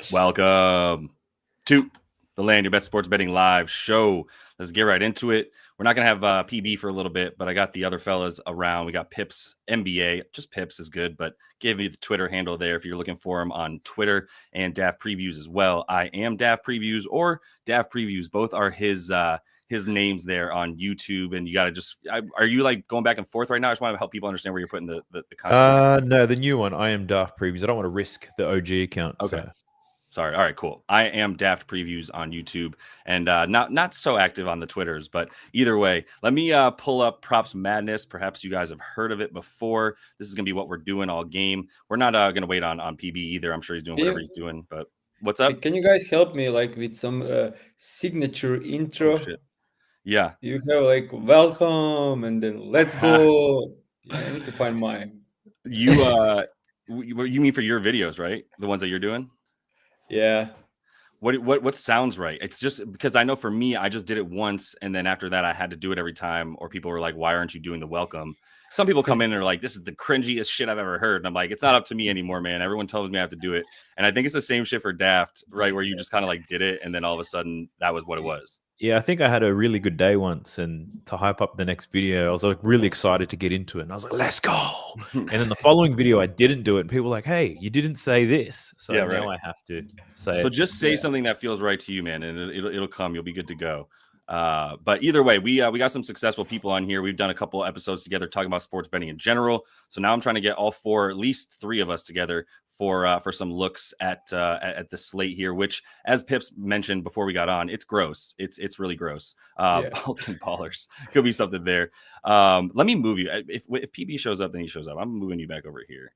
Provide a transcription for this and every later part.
Welcome to the Land Your Bet Sports Betting Live show. Let's get right into it. We're not going to have PB for a little bit, but I got the other fellas around. We got Pips NBA. Just Pips is good, but give me the Twitter handle there if you're looking for him on Twitter, and Daft Previews as well. I am Daft Previews or Daft Previews. Both are his names there on YouTube. And you got to just, are you like going back and forth right now? I just want to help people understand where you're putting the content. No, the new one. I am Daft Previews. I don't want to risk the OG account. Okay. So. Sorry. All right, cool. I am Daft Previews on YouTube and not so active on the Twitters, but either way, let me pull up Props Madness. Perhaps you guys have heard of it before. This is going to be what we're doing all game. We're not going to wait on PB either. I'm sure he's doing whatever he's doing, but what's up? Can you guys help me like with some signature intro? Oh, shit. Yeah. You have like welcome and then let's go. Yeah, I need to find mine. You mean for your videos, right? The ones that you're doing? Yeah. What sounds right? It's just because I know for me, I just did it once, and then after that, I had to do it every time. Or people were like, "Why aren't you doing the welcome?" Some people come in and are like, "This is the cringiest shit I've ever heard," and I'm like, "It's not up to me anymore, man. Everyone tells me I have to do it." And I think it's the same shit for Daft, right? Where you just kind of like did it, and then all of a sudden, that was what it was. Yeah, I think I had a really good day once, and to hype up the next video, I was like really excited to get into it, and I was like, "Let's go!" And then the following video, I didn't do it, and people were like, "Hey, you didn't say this," so Yeah, now right. I have to say. So just say something that feels right to you, man, and it'll come. You'll be good to go. But either way, we got some successful people on here. We've done a couple episodes together talking about sports betting in general. So now I'm trying to get all four, at least three of us together for some looks at the slate here, which, as Pips mentioned before we got on, it's gross. It's really gross. Balkan Ballers could be something there. Let me move you. If PB shows up, then he shows up. I'm moving you back over here.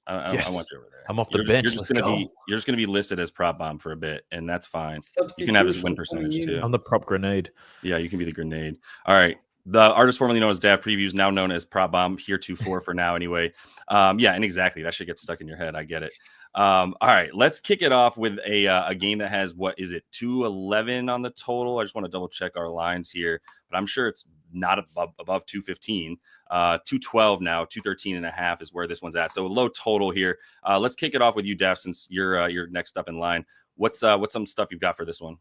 I want you over there. I'm off the bench. You're just gonna be listed as prop bomb for a bit, and that's fine. You can have his win percentage too. I'm the prop grenade. Yeah, you can be the grenade. All right. The artist formerly known as Daft Previews, now known as Prop Bomb, heretofore for now anyway. Yeah, and exactly. That shit gets stuck in your head. I get it. All right, let's kick it off with a game that has, what is it, 211 on the total? I just want to double check our lines here, but I'm sure it's not above 215. 212 now, 213 and a half is where this one's at. So a low total here. Let's kick it off with you, Daft, since you're next up in line. What's some stuff you've got for this one?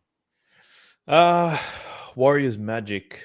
Warriors Magic.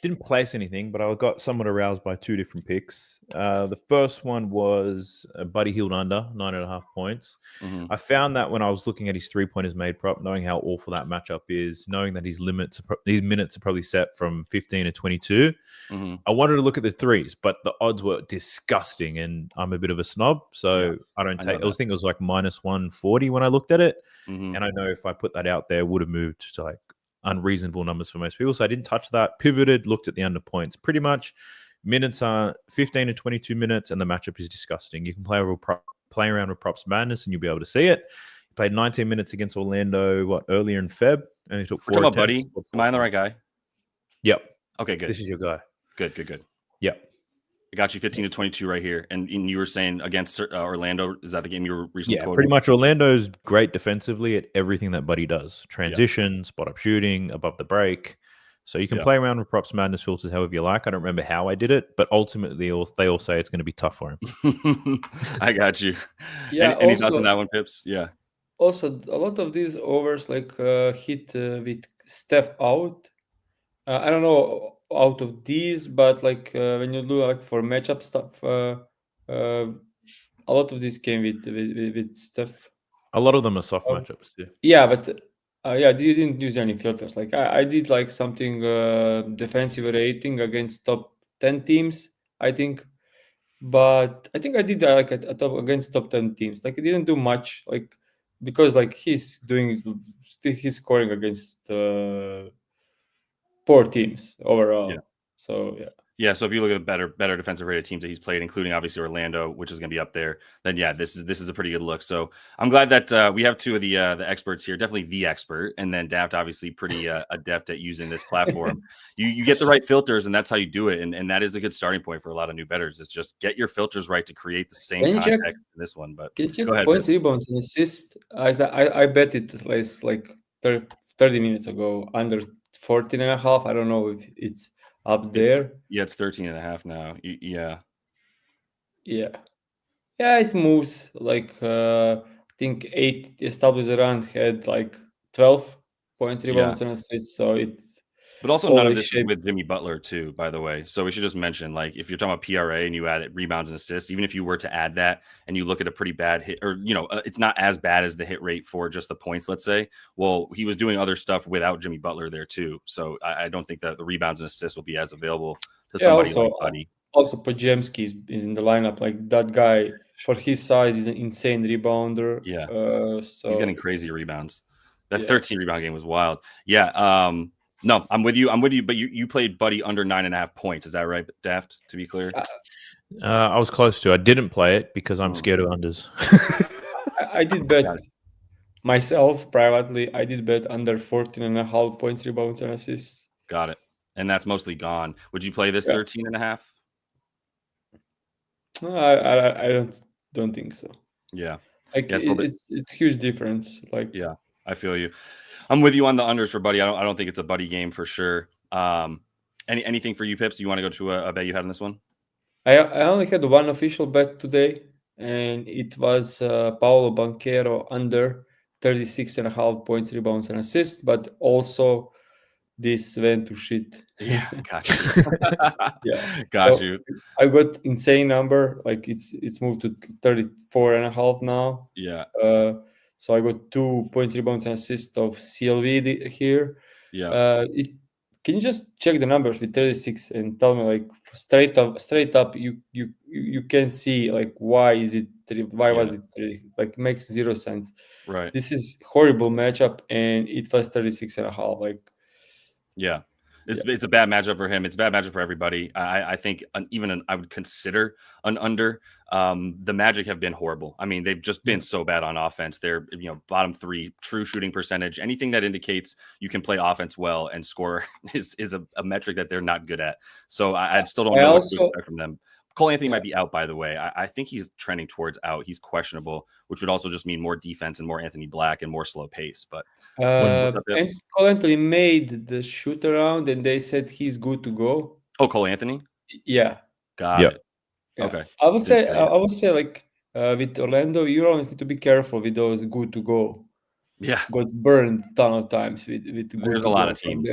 Didn't place anything, but I got somewhat aroused by two different picks. The first one was Buddy Hield under 9.5 points. Mm-hmm. I found that when I was looking at his 3-pointers made prop, knowing how awful that matchup is, knowing that his minutes are probably set from 15 to 22. Mm-hmm. I wanted to look at the threes, but the odds were disgusting, and I'm a bit of a snob, so I don't take. I think it was like minus 140 when I looked at it, and I know if I put that out there, it would have moved to like unreasonable numbers for most people. So I didn't touch that. Pivoted, looked at the under points. Pretty much minutes are 15 to 22 minutes, and the matchup is disgusting. You can play around with Props Madness, and you'll be able to see it. He played 19 minutes against Orlando, earlier in Feb, and he took 4 attempts. Buddy. Am I on the right guy? Yep. Okay, good. This is your guy. Good. Yep. I got you 15 to 22 right here. And you were saying against Orlando, is that the game you were recently quoting? Pretty much. Orlando's great defensively at everything that Buddy does. Transition, spot up shooting, above the break. So you can play around with Props Madness filters however you like. I don't remember how I did it, but ultimately they all say it's going to be tough for him. I got you. Yeah. Any thoughts on that one, Pips? Yeah. Also, a lot of these overs like hit with Steph out. I don't know out of these, but like when you do like for matchup stuff, a lot of these came with Steph. A lot of them are soft matchups too. Yeah, but you didn't use any filters. Like I did like something defensive rating against top 10 teams, I think. But I think I did like against top 10 teams. Like it didn't do much, like because like he's scoring against 4 teams overall. So yeah. So if you look at the better defensive rated teams that he's played, including obviously Orlando, which is going to be up there, then this is a pretty good look. So I'm glad that we have two of the experts here. Definitely the expert, and then Daft obviously pretty adept at using this platform. you get the right filters, and that's how you do it. And that is a good starting point for a lot of new bettors. It's just get your filters right to create the same context in this one. But can you check go ahead, points, rebounds, and assists? I bet it was like 30 minutes ago under 14.5. I don't know if it's up there. It's 13.5 now. Yeah, it moves like think 8 established around had like 12 points, rebounds, and assists. So it's but also none of this shaped. is with Jimmy Butler too, by the way. So we should just mention, like, if you're talking about PRA and you add rebounds and assists, even if you were to add that and you look at a pretty bad hit, or it's not as bad as the hit rate for just the points, let's say. Well, he was doing other stuff without Jimmy Butler there too. So I don't think that the rebounds and assists will be as available to somebody like Buddy. Also, Pajemski is in the lineup. Like, that guy, for his size, is an insane rebounder. Yeah, so he's getting crazy rebounds. That 13 rebound game was wild. Yeah. No, I'm with you. But you played Buddy under 9.5 points. Is that right, Daft? To be clear, I was close to. I didn't play it because I'm scared of unders. I did bet myself privately. I did bet under 14.5 points, rebounds, and assists. Got it. And that's mostly gone. Would you play this 13.5? I don't think so. Yeah. Like, it's huge difference. Like, yeah, I feel you. I'm with you on the unders for Buddy. I don't think it's a Buddy game for sure. Anything for you, Pips? You want to go to a bet you had on this one? I only had one official bet today, and it was Paolo Banchero under 36.5 points, rebounds, and assists. But also, this went to shit. Yeah, got you. Got you. I got insane number. Like, it's moved to 34.5 now. Yeah. So I got 2 points, rebounds, and assists of CLV here. Yeah. Can you just check the numbers with 36 and tell me, like, straight up, you can see, like, why was it 3? Like, it makes 0 sense. Right. This is horrible matchup, and it was 36.5. Like, yeah. It's a bad matchup for him. It's a bad matchup for everybody. I think I would consider an under. The Magic have been horrible. I mean, they've just been so bad on offense. They're bottom 3 true shooting percentage. Anything that indicates you can play offense well and score is a metric that they're not good at. So I still don't know what to expect from them. Cole Anthony might be out, by the way. I think he's trending towards out. He's questionable, which would also just mean more defense and more Anthony Black and more slow pace. But and Cole Anthony made the shoot around, and they said he's good to go. Oh, Cole Anthony? Yeah. Got it. Yeah. Okay. I would say like with Orlando, you always need to be careful with those good to go. Yeah. Got burned a ton of times with There's a lot of teams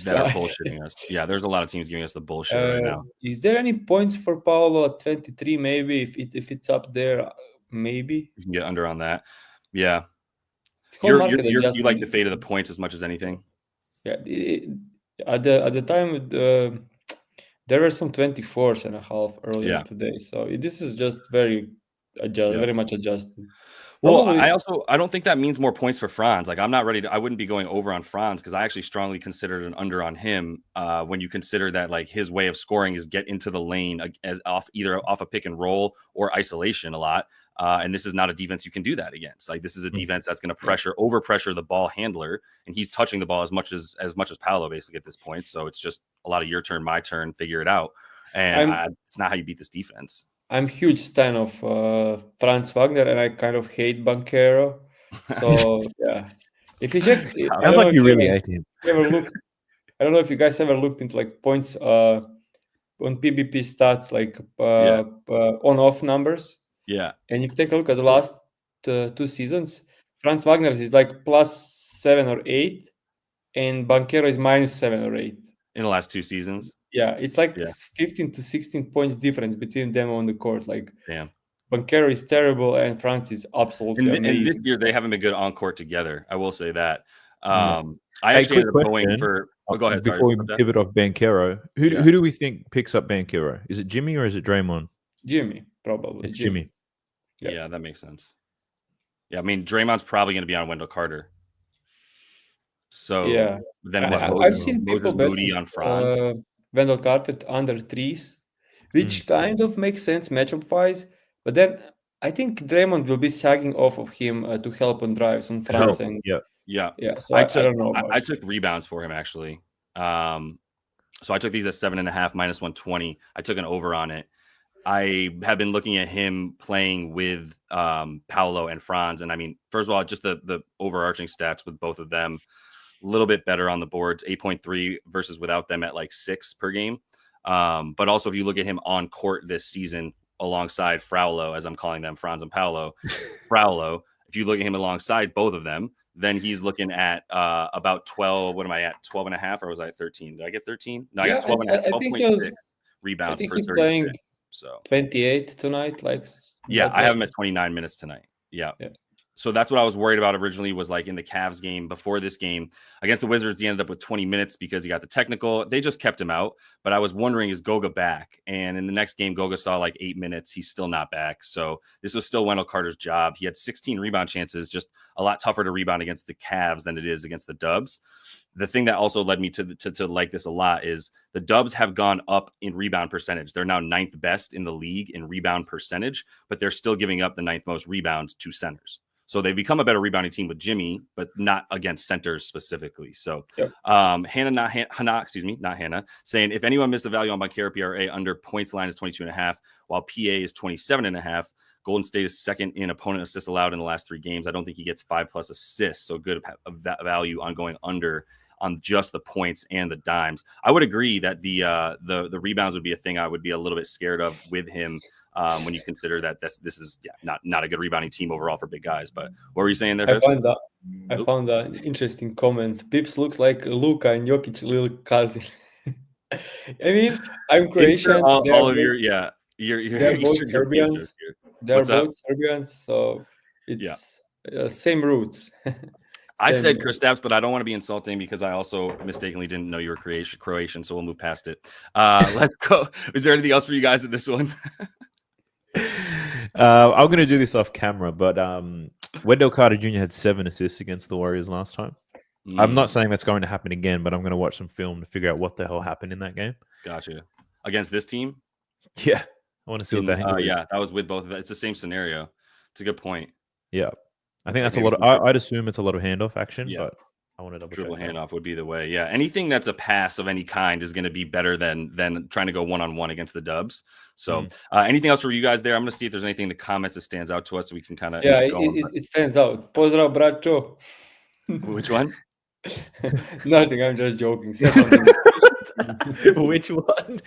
that are bullshitting us. Yeah, there's a lot of teams giving us the bullshit right now. Is there any points for Paolo at 23? Maybe if it's up there, maybe you can get under on that. Yeah. You like the fate of the points as much as anything. Yeah. At the time, there were some 24.5 earlier today. So this is just very much adjusted. Well, I don't think that means more points for Franz. Like, I'm not ready to. I wouldn't be going over on Franz because I actually strongly considered an under on him. When you consider that, like, his way of scoring is get into the lane either off a pick and roll or isolation a lot. And this is not a defense you can do that against. Like, this is a defense that's going to overpressure the ball handler, and he's touching the ball as much as Paolo basically at this point. So it's just a lot of your turn, my turn, figure it out. And it's not how you beat this defense. I'm a huge fan of Franz Wagner, and I kind of hate Banchero. So yeah, if you check, I like you really hate him. I don't know if you guys ever looked into like points on PBP stats, like on-off numbers. Yeah. And if you take a look at the last 2 seasons, Franz Wagner is like +7 or 8, and Banchero is -7 or 8 in the last 2 seasons. Yeah, it's like 15 to 16 points difference between them on the court. Like, damn, Banchero is terrible and Franz is absolutely amazing. And this year they haven't been good on court together. I will say that. I actually ended up going for. Go ahead. Before we pivot off Banchero, who do we think picks up Banchero? Is it Jimmy or is it Draymond? Jimmy, probably. It's Jimmy. Yeah, that makes sense. Yeah, I mean, Draymond's probably going to be on Wendell Carter. So then I've seen people Moody on Franz. Wendell Carter under 3s, which kind of makes sense matchup wise. But then I think Draymond will be sagging off of him to help on drives on Franz. And so I don't know. I took rebounds for him actually. So I took these at 7.5 -120. I took an over on it. I have been looking at him playing with Paolo and Franz, and I mean, first of all, just the overarching stats with both of them. A little bit better on the boards, 8.3 versus without them at like 6 per game. But also, if you look at him on court this season alongside Fraulo, as I'm calling them, Franz and Paolo, Fraulo, if if you look at him alongside both of them, then he's looking at about 12. What am I at? 12 and a half, or was I at 13? Did I get 13? No, I got 12 and a half, 12.6 rebounds per 36. Playing so 28 tonight, like I have him at 29 minutes tonight. Yeah. So that's what I was worried about originally, was like in the Cavs game before this game against the Wizards, he ended up with 20 minutes because he got the technical. They just kept him out. But I was wondering, is Goga back? And in the next game, Goga saw like 8 minutes. He's still not back. So this was still Wendell Carter's job. He had 16 rebound chances, just a lot tougher to rebound against the Cavs than it is against the Dubs. The thing that also led me to like this a lot is the Dubs have gone up in rebound percentage. They're now 9th best in the league in rebound percentage, but they're still giving up the 9th most rebounds to centers. So they've become a better rebounding team with Jimmy, but not against centers specifically. So Hannah, saying if anyone missed the value on Banchero PRA under points line is 22.5, while PA is 27.5. Golden State is second in opponent assists allowed in the last 3 games. I don't think he gets 5+ assists. So good value on going under on just the points and the dimes. I would agree that the rebounds would be a thing I would be a little bit scared of with him. When you consider that this is not a good rebounding team overall for big guys. But what were you saying there, Pips? I found an interesting comment. Pips looks like Luka and Jokic little cousin. I mean, I'm Croatian. All of your they're both Serbians. They're both Serbians, so it's same roots. I said Kristaps, but I don't want to be insulting because I also mistakenly didn't know you were Croatian, so we'll move past it. Let's go. Is there anything else for you guys in this one? I'm going to do this off camera, but Wendell Carter Jr. had 7 assists against the Warriors last time. I'm not saying that's going to happen again, but I'm going to watch some film to figure out what the hell happened in that game. Gotcha. Against this team? Yeah. I want to see what the hell is. Yeah, that was with both of them. It's the same scenario. It's a good point. Yeah. I think that's a lot of, I'd assume it's a lot of handoff action, but I want to double dribble check. Handoff would be the way. Yeah. Anything that's a pass of any kind is going to be better than trying to go one-on-one against the Dubs. So anything else for you guys there? I'm going to see if there's anything in the comments that stands out to us so we can kind of it stands out. Pozdrav, bracho. Which one? Nothing. I'm just joking. Which one?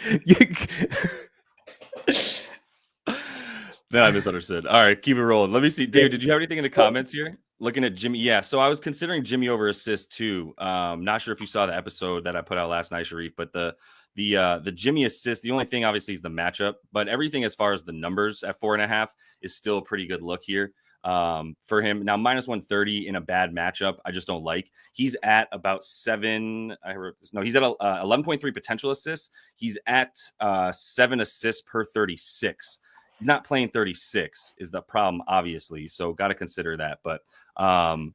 No, I misunderstood. All right, keep it rolling. Let me see. Dave, did you have anything in the comments here? Looking at Jimmy. Yeah, so I was considering Jimmy over assist too. Not sure if you saw the episode that I put out last night, Sharif, but the Jimmy assist, the only thing obviously is the matchup, but everything as far as the numbers at 4.5 is still a pretty good look here for him. Now, -130 in a bad matchup, I just don't like. He's at about 7. He's at 11.3 potential assists. He's at 7 assists per 36. He's not playing 36 is the problem, obviously. So got to consider that. But I don't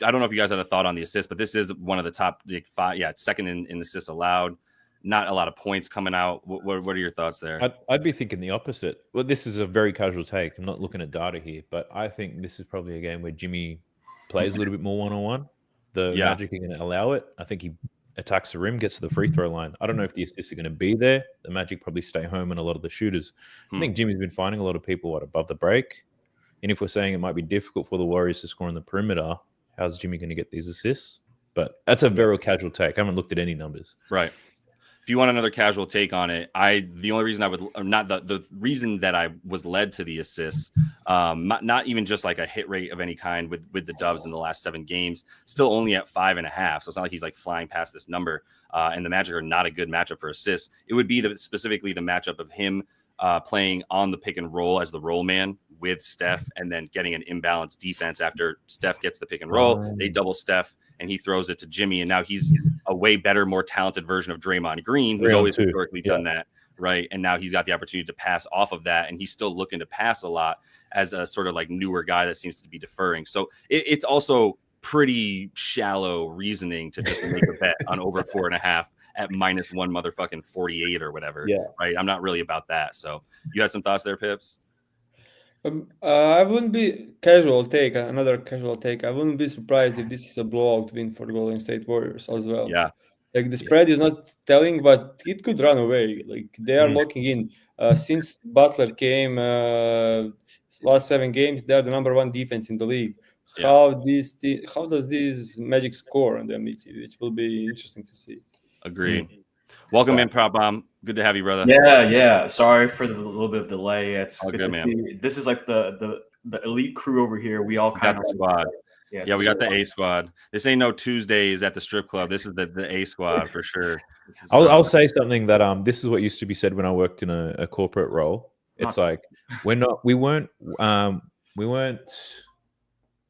know if you guys had a thought on the assist, but this is one of the top 5. Yeah, second in assists allowed. Not a lot of points coming out. What are your thoughts there? I'd be thinking the opposite. Well, this is a very casual take. I'm not looking at data here, but I think this is probably a game where Jimmy plays a little bit more one-on-one. The Magic are going to allow it. I think he attacks the rim, gets to the free throw line. I don't know if the assists are going to be there. The Magic probably stay home and a lot of the shooters. I think Jimmy's been finding a lot of people above the break. And if we're saying it might be difficult for the Warriors to score on the perimeter, how's Jimmy going to get these assists? But that's a very casual take. I haven't looked at any numbers. Right. If you want another casual take on it, the only reason I would not the reason that I was led to the assists, not even just like a hit rate of any kind with the Dubs in the last 7 games, still only at 5.5. So it's not like he's like flying past this number. And the Magic are not a good matchup for assists. It would be specifically the matchup of him playing on the pick and roll as the roll man with Steph, and then getting an imbalanced defense after Steph gets the pick and roll. They double Steph, and he throws it to Jimmy, and now he's a way better, more talented version of Draymond Green, who's always historically done that, right? And now he's got the opportunity to pass off of that, and he's still looking to pass a lot as a sort of like newer guy that seems to be deferring. So it's also pretty shallow reasoning to just make a bet on over 4.5 at -1 motherfucking 48 or whatever, right? I'm not really about that. So you had some thoughts there, Pips? I wouldn't be another casual take. I wouldn't be surprised if this is a blowout win for the Golden State Warriors as well. Yeah. Like the spread is not telling, but it could run away. Like they are locking in. Since Butler came, last 7 games, they are the number 1 defense in the league. Yeah. How does this Magic score on them? It will be interesting to see. Agreed. Welcome in, Prop Bomb. Good to have you, brother. Yeah. Sorry for the little bit of delay. It's good, man. This is like the the elite crew over here, we all kind of squad. Yes, yeah, we got the A squad. This ain't no Tuesdays at the strip club. This is the A squad for sure. I'll say something that this is what used to be said when I worked in a corporate role. It's like we weren't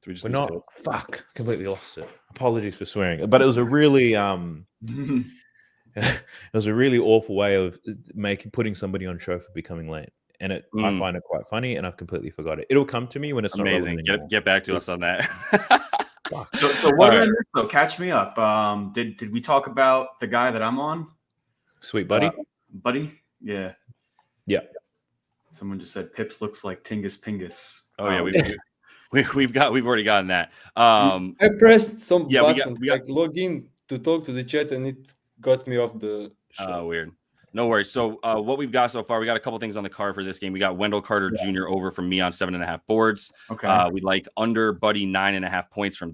completely lost it. Apologies for swearing, but it was a really it was a really awful way of putting somebody on show for becoming late. And I find it quite funny, and I've completely forgot it. It'll come to me when it's amazing. Not relevant. Get back to us on that. So what did I miss, though? Catch me up. Did we talk about the guy that I'm on? Sweet buddy? Buddy? Yeah. Yeah. Someone just said Pips looks like Tingus Pingus. Oh yeah, we've already gotten that. I pressed some buttons, we got log in to talk to the chat, and it got me off the show. Weird. No worries. So what we've got so far, we got a couple things on the card for this game. We got Wendell Carter Jr. over from me on 7.5 boards. Okay. We like under Buddy 9.5 points from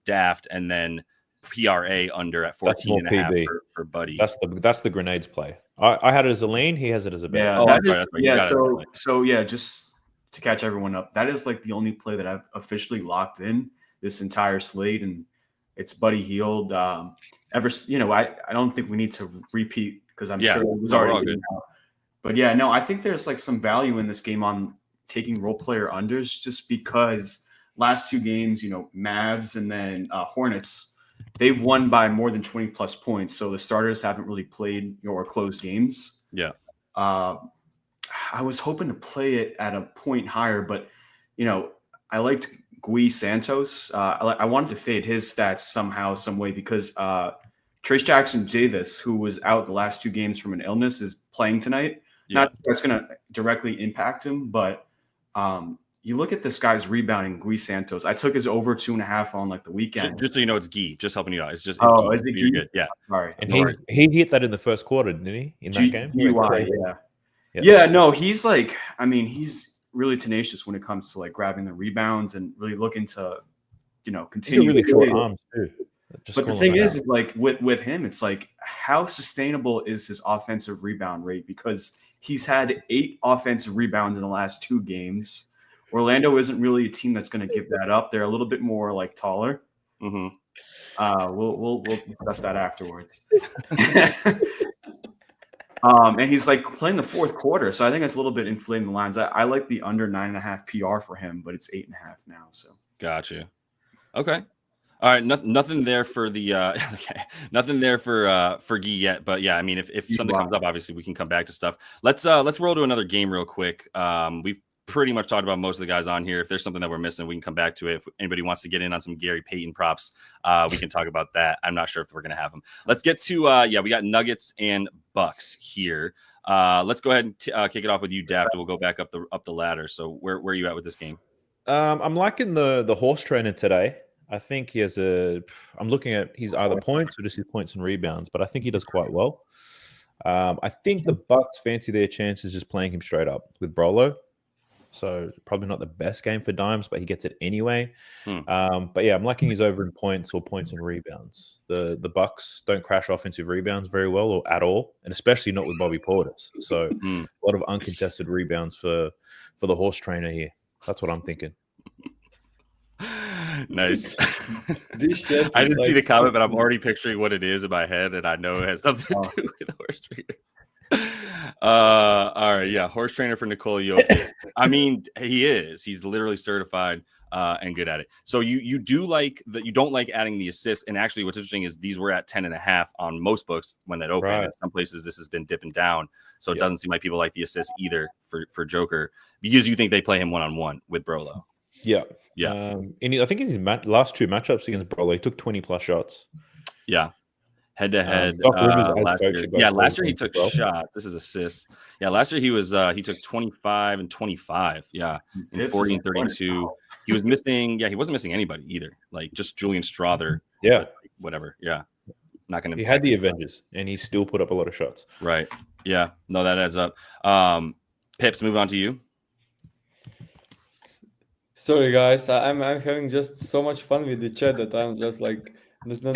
Daft, and then PRA under at 14.5 for Buddy. That's the grenades play. I had it as a lane. He has it as a bet. Yeah. That's right. So just to catch everyone up, that is like the only play that I've officially locked in this entire slate, and it's Buddy Healed. I don't think we need to repeat, because I'm sure it was already good. But yeah, no, I think there's like some value in this game on taking role player unders, just because last two games, Mavs and then Hornets, they've won by more than 20 plus points. So the starters haven't really played or closed games. Yeah. I was hoping to play it at a point higher, but I liked Gui Santos. I wanted to fade his stats somehow, some way, because Trace Jackson Davis, who was out the last two games from an illness, is playing tonight. Yeah. Not that's going to directly impact him, but you look at this guy's rebounding, Gui Santos. I took his over 2.5 on like the weekend. Just so you know, it's Guy. Just helping you out. It's just is it Guy? Good. Yeah. All right. And he hit that in the first quarter, didn't he? In that game. Yeah. No, he's like, he's really tenacious when it comes to like grabbing the rebounds and really looking to, continue. Really short arms too. But the thing is like with him, it's like, how sustainable is his offensive rebound rate? Because he's had 8 offensive rebounds in the last 2 games. Orlando isn't really a team that's going to give that up. They're a little bit more like taller. Mm-hmm. We'll discuss that afterwards. And he's like playing the fourth quarter, so I think it's a little bit inflating the lines. I like the under 9.5 PR for him, but it's 8.5 now. So gotcha. Okay. All right, nothing there for the nothing there for Guy yet, but yeah, if something comes up, obviously we can come back to stuff. Let's roll to another game real quick. We've pretty much talked about most of the guys on here. If there's something that we're missing, we can come back to it. If anybody wants to get in on some Gary Payton props, we can talk about that. I'm not sure if we're gonna have them. Let's get to we got Nuggets and Bucks here. Let's go ahead and kick it off with you, Daft. We'll go back up the ladder. So where are you at with this game? I'm liking the horse trainer today. I think he has I'm looking at his either points or just his points and rebounds, but I think he does quite well. I think the Bucks fancy their chances just playing him straight up with Brolo. So probably not the best game for Dimes, but he gets it anyway. But yeah, I'm liking his over in points or points and rebounds. The Bucks don't crash offensive rebounds very well or at all, and especially not with Bobby Portis. So a lot of uncontested rebounds for the horse trainer here. That's what I'm thinking. Nice. I didn't see the comment, but I'm already picturing what it is in my head, and I know it has something to do with the horse trainer. All right, yeah, horse trainer for Nikola Jokic. He is. He's literally certified and good at it. So you do like that. You don't like adding the assists, and actually, what's interesting is these were at 10.5 on most books when that opened. Right. In some places, this has been dipping down, so it doesn't seem like people like the assists either for Joker, because you think they play him 1-on-1 with Brolo. Yeah. I think in his last 2 matchups against Brolo, he took 20 plus shots. Yeah. Head to head. Last year he took shots. This is assists. Yeah, last year he took 25 and 25. Yeah, and 40 and 32. He was missing. Yeah, he wasn't missing anybody either. Like just Julian Strother. Yeah, whatever. Yeah, not gonna. He had the Avengers, and he still put up a lot of shots. Right. Yeah. No, that adds up. Pips, move on to you. Sorry, guys. I'm having just so much fun with the chat that I'm just like not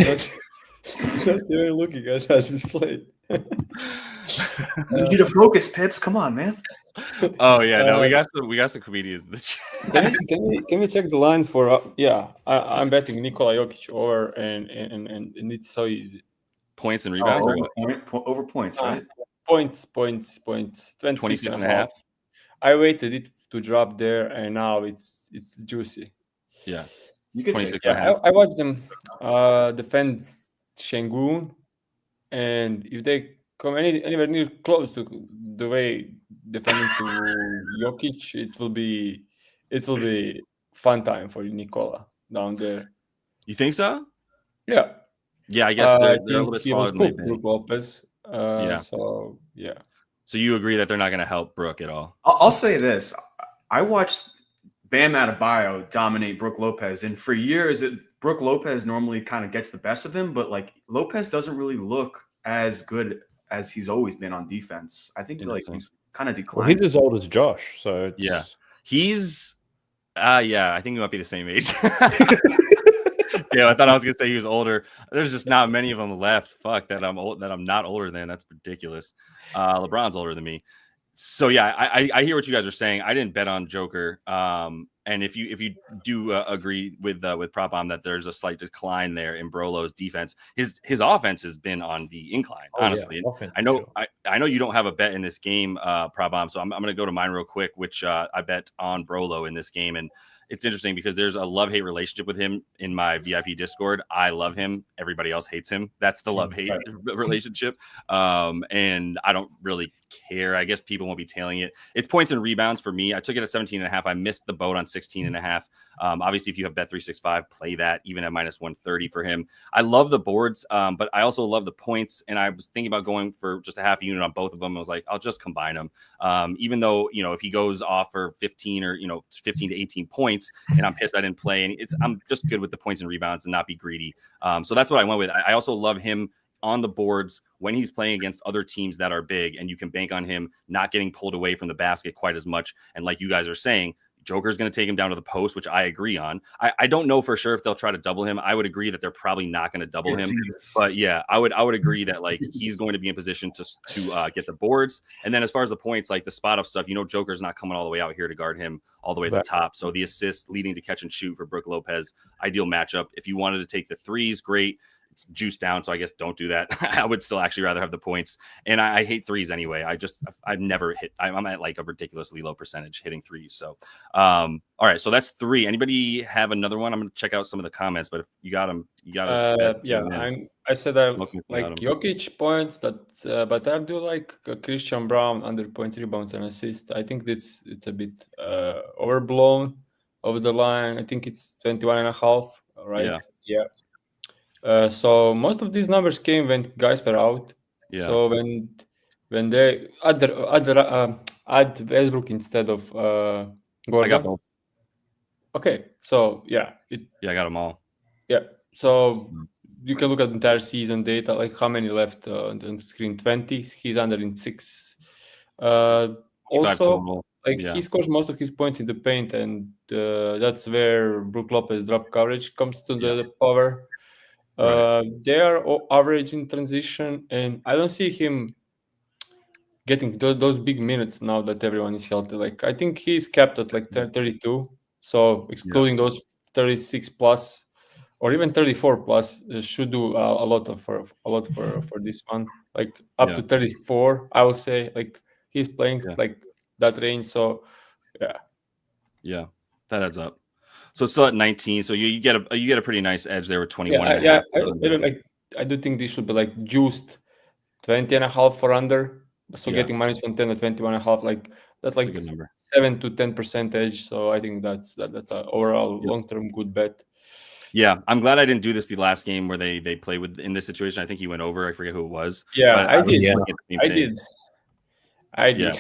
even looking at the slate. You need to focus, Pips. Come on, man. Oh yeah, no, we got some comedians in the chat. Can we check the line for? I'm betting Nikola Jokic and it's so easy. Points and rebounds, over points, right? Points. 26.5. I waited it to drop there, and now it's juicy. Yeah, you can 26.5. I watched them defend Şengün, and if they come anywhere near close to the way defending to Jokic, it will be fun time for Nikola down there. You think so? Yeah. Yeah, I guess they're a little bit smaller than cook Brook Lopez. Yeah. So yeah. So you agree that they're not going to help Brook at all? I'll say this: I watched Bam Adebayo dominate Brook Lopez, and for years, Brook Lopez normally kind of gets the best of him, but like Lopez doesn't really look as good as he's always been on defense. I think like he's kind of declined. Well, he's as old as Josh, so yeah, he's I think he might be the same age. Yeah, I thought I was gonna say he was older. There's just not many of them left. Fuck that I'm old. That I'm not older than. That's ridiculous. LeBron's older than me. So yeah, I hear what you guys are saying. I didn't bet on Joker. And if you do agree with Prop Bomb that there's a slight decline there in Brolo's defense, his offense has been on the incline. Honestly, yeah, I know I know you don't have a bet in this game, Prop Bomb. So I'm going to go to mine real quick, which I bet on Brolo in this game. And it's interesting because there's a love-hate relationship with him in my VIP Discord. I love him. Everybody else hates him. That's the love-hate relationship. And I don't really care. I guess people won't be tailing it. It's points and rebounds for me. I took it at 17.5. I missed the boat on 16.5. Obviously, if you have Bet365, play that even at -130 for him. I love the boards, but I also love the points. And I was thinking about going for just a half unit on both of them. I was like, I'll just combine them. Even though, if he goes off for 15 or, 15 to 18 points, and I'm pissed I didn't play. And I'm just good with the points and rebounds and not be greedy. So that's what I went with. I also love him on the boards when he's playing against other teams that are big, and you can bank on him not getting pulled away from the basket quite as much. And like you guys are saying, Joker's going to take him down to the post, which I agree on. I don't know for sure if they'll try to double him. I would agree that they're probably not going to double him. But yeah, I would agree that like he's going to be in position to get the boards. And then as far as the points, like the spot up stuff, Joker's not coming all the way out here to guard him all the way to the top. So the assist leading to catch and shoot for Brook Lopez, ideal matchup. If you wanted to take the threes, great. It's juiced down, so I guess don't do that. I would still actually rather have the points. And I hate threes anyway. I've never hit. I'm at like a ridiculously low percentage hitting threes. So, all right. So that's 3. Anybody have another one? I'm going to check out some of the comments, but if you got them, you got it. I said I like Jokic points, but I do like Christian Brown under points, rebounds, and assists. I think it's a bit overblown over the line. I think it's 21.5, right? Yeah. So most of these numbers came when guys were out. Yeah. So when they add Westbrook instead of Gordon. I got both. Okay. So yeah, I got them all. Yeah. So you can look at the entire season data, like how many left on the screen. 20. He's under in 6. Also, he scores most of his points in the paint, and that's where Brook Lopez drop coverage comes to the power. They are average in transition, and I don't see him getting those big minutes now that everyone is healthy. Like I think he's capped at like 32, so excluding those 36 plus or even 34 plus should do a lot for this one. Like up to 34, I would say. Like he's playing like that range, so yeah, that adds up. So it's still at 19. So you get a pretty nice edge there with 21. I do think this should be like juiced 20.5 for under. So getting -110 to 21.5, like that's like a good number. 7 to 10% edge. So I think that's an overall long-term good bet. Yeah, I'm glad I didn't do this the last game where they played with in this situation. I think he went over. I forget who it was. Yeah, I did. I did. Yeah,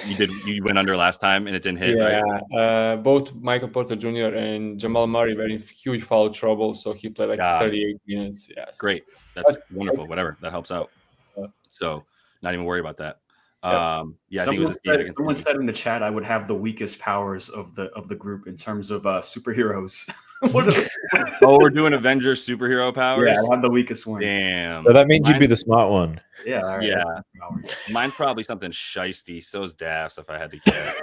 you went under last time and it didn't hit. Yeah, right? Both Michael Porter Jr. and Jamal Murray were in huge foul trouble, so he played like 38 minutes. Yeah, so. Great. That's wonderful. Whatever, that helps out. So not even worry about that. I think it was someone said in the chat I would have the weakest powers of the group in terms of superheroes. We're doing Avengers superhero powers. Yeah, I have the weakest ones. Damn. So that means you'd be the smart one. Yeah. Yeah. Mine's probably something shisty. So's Daft's if I had to guess.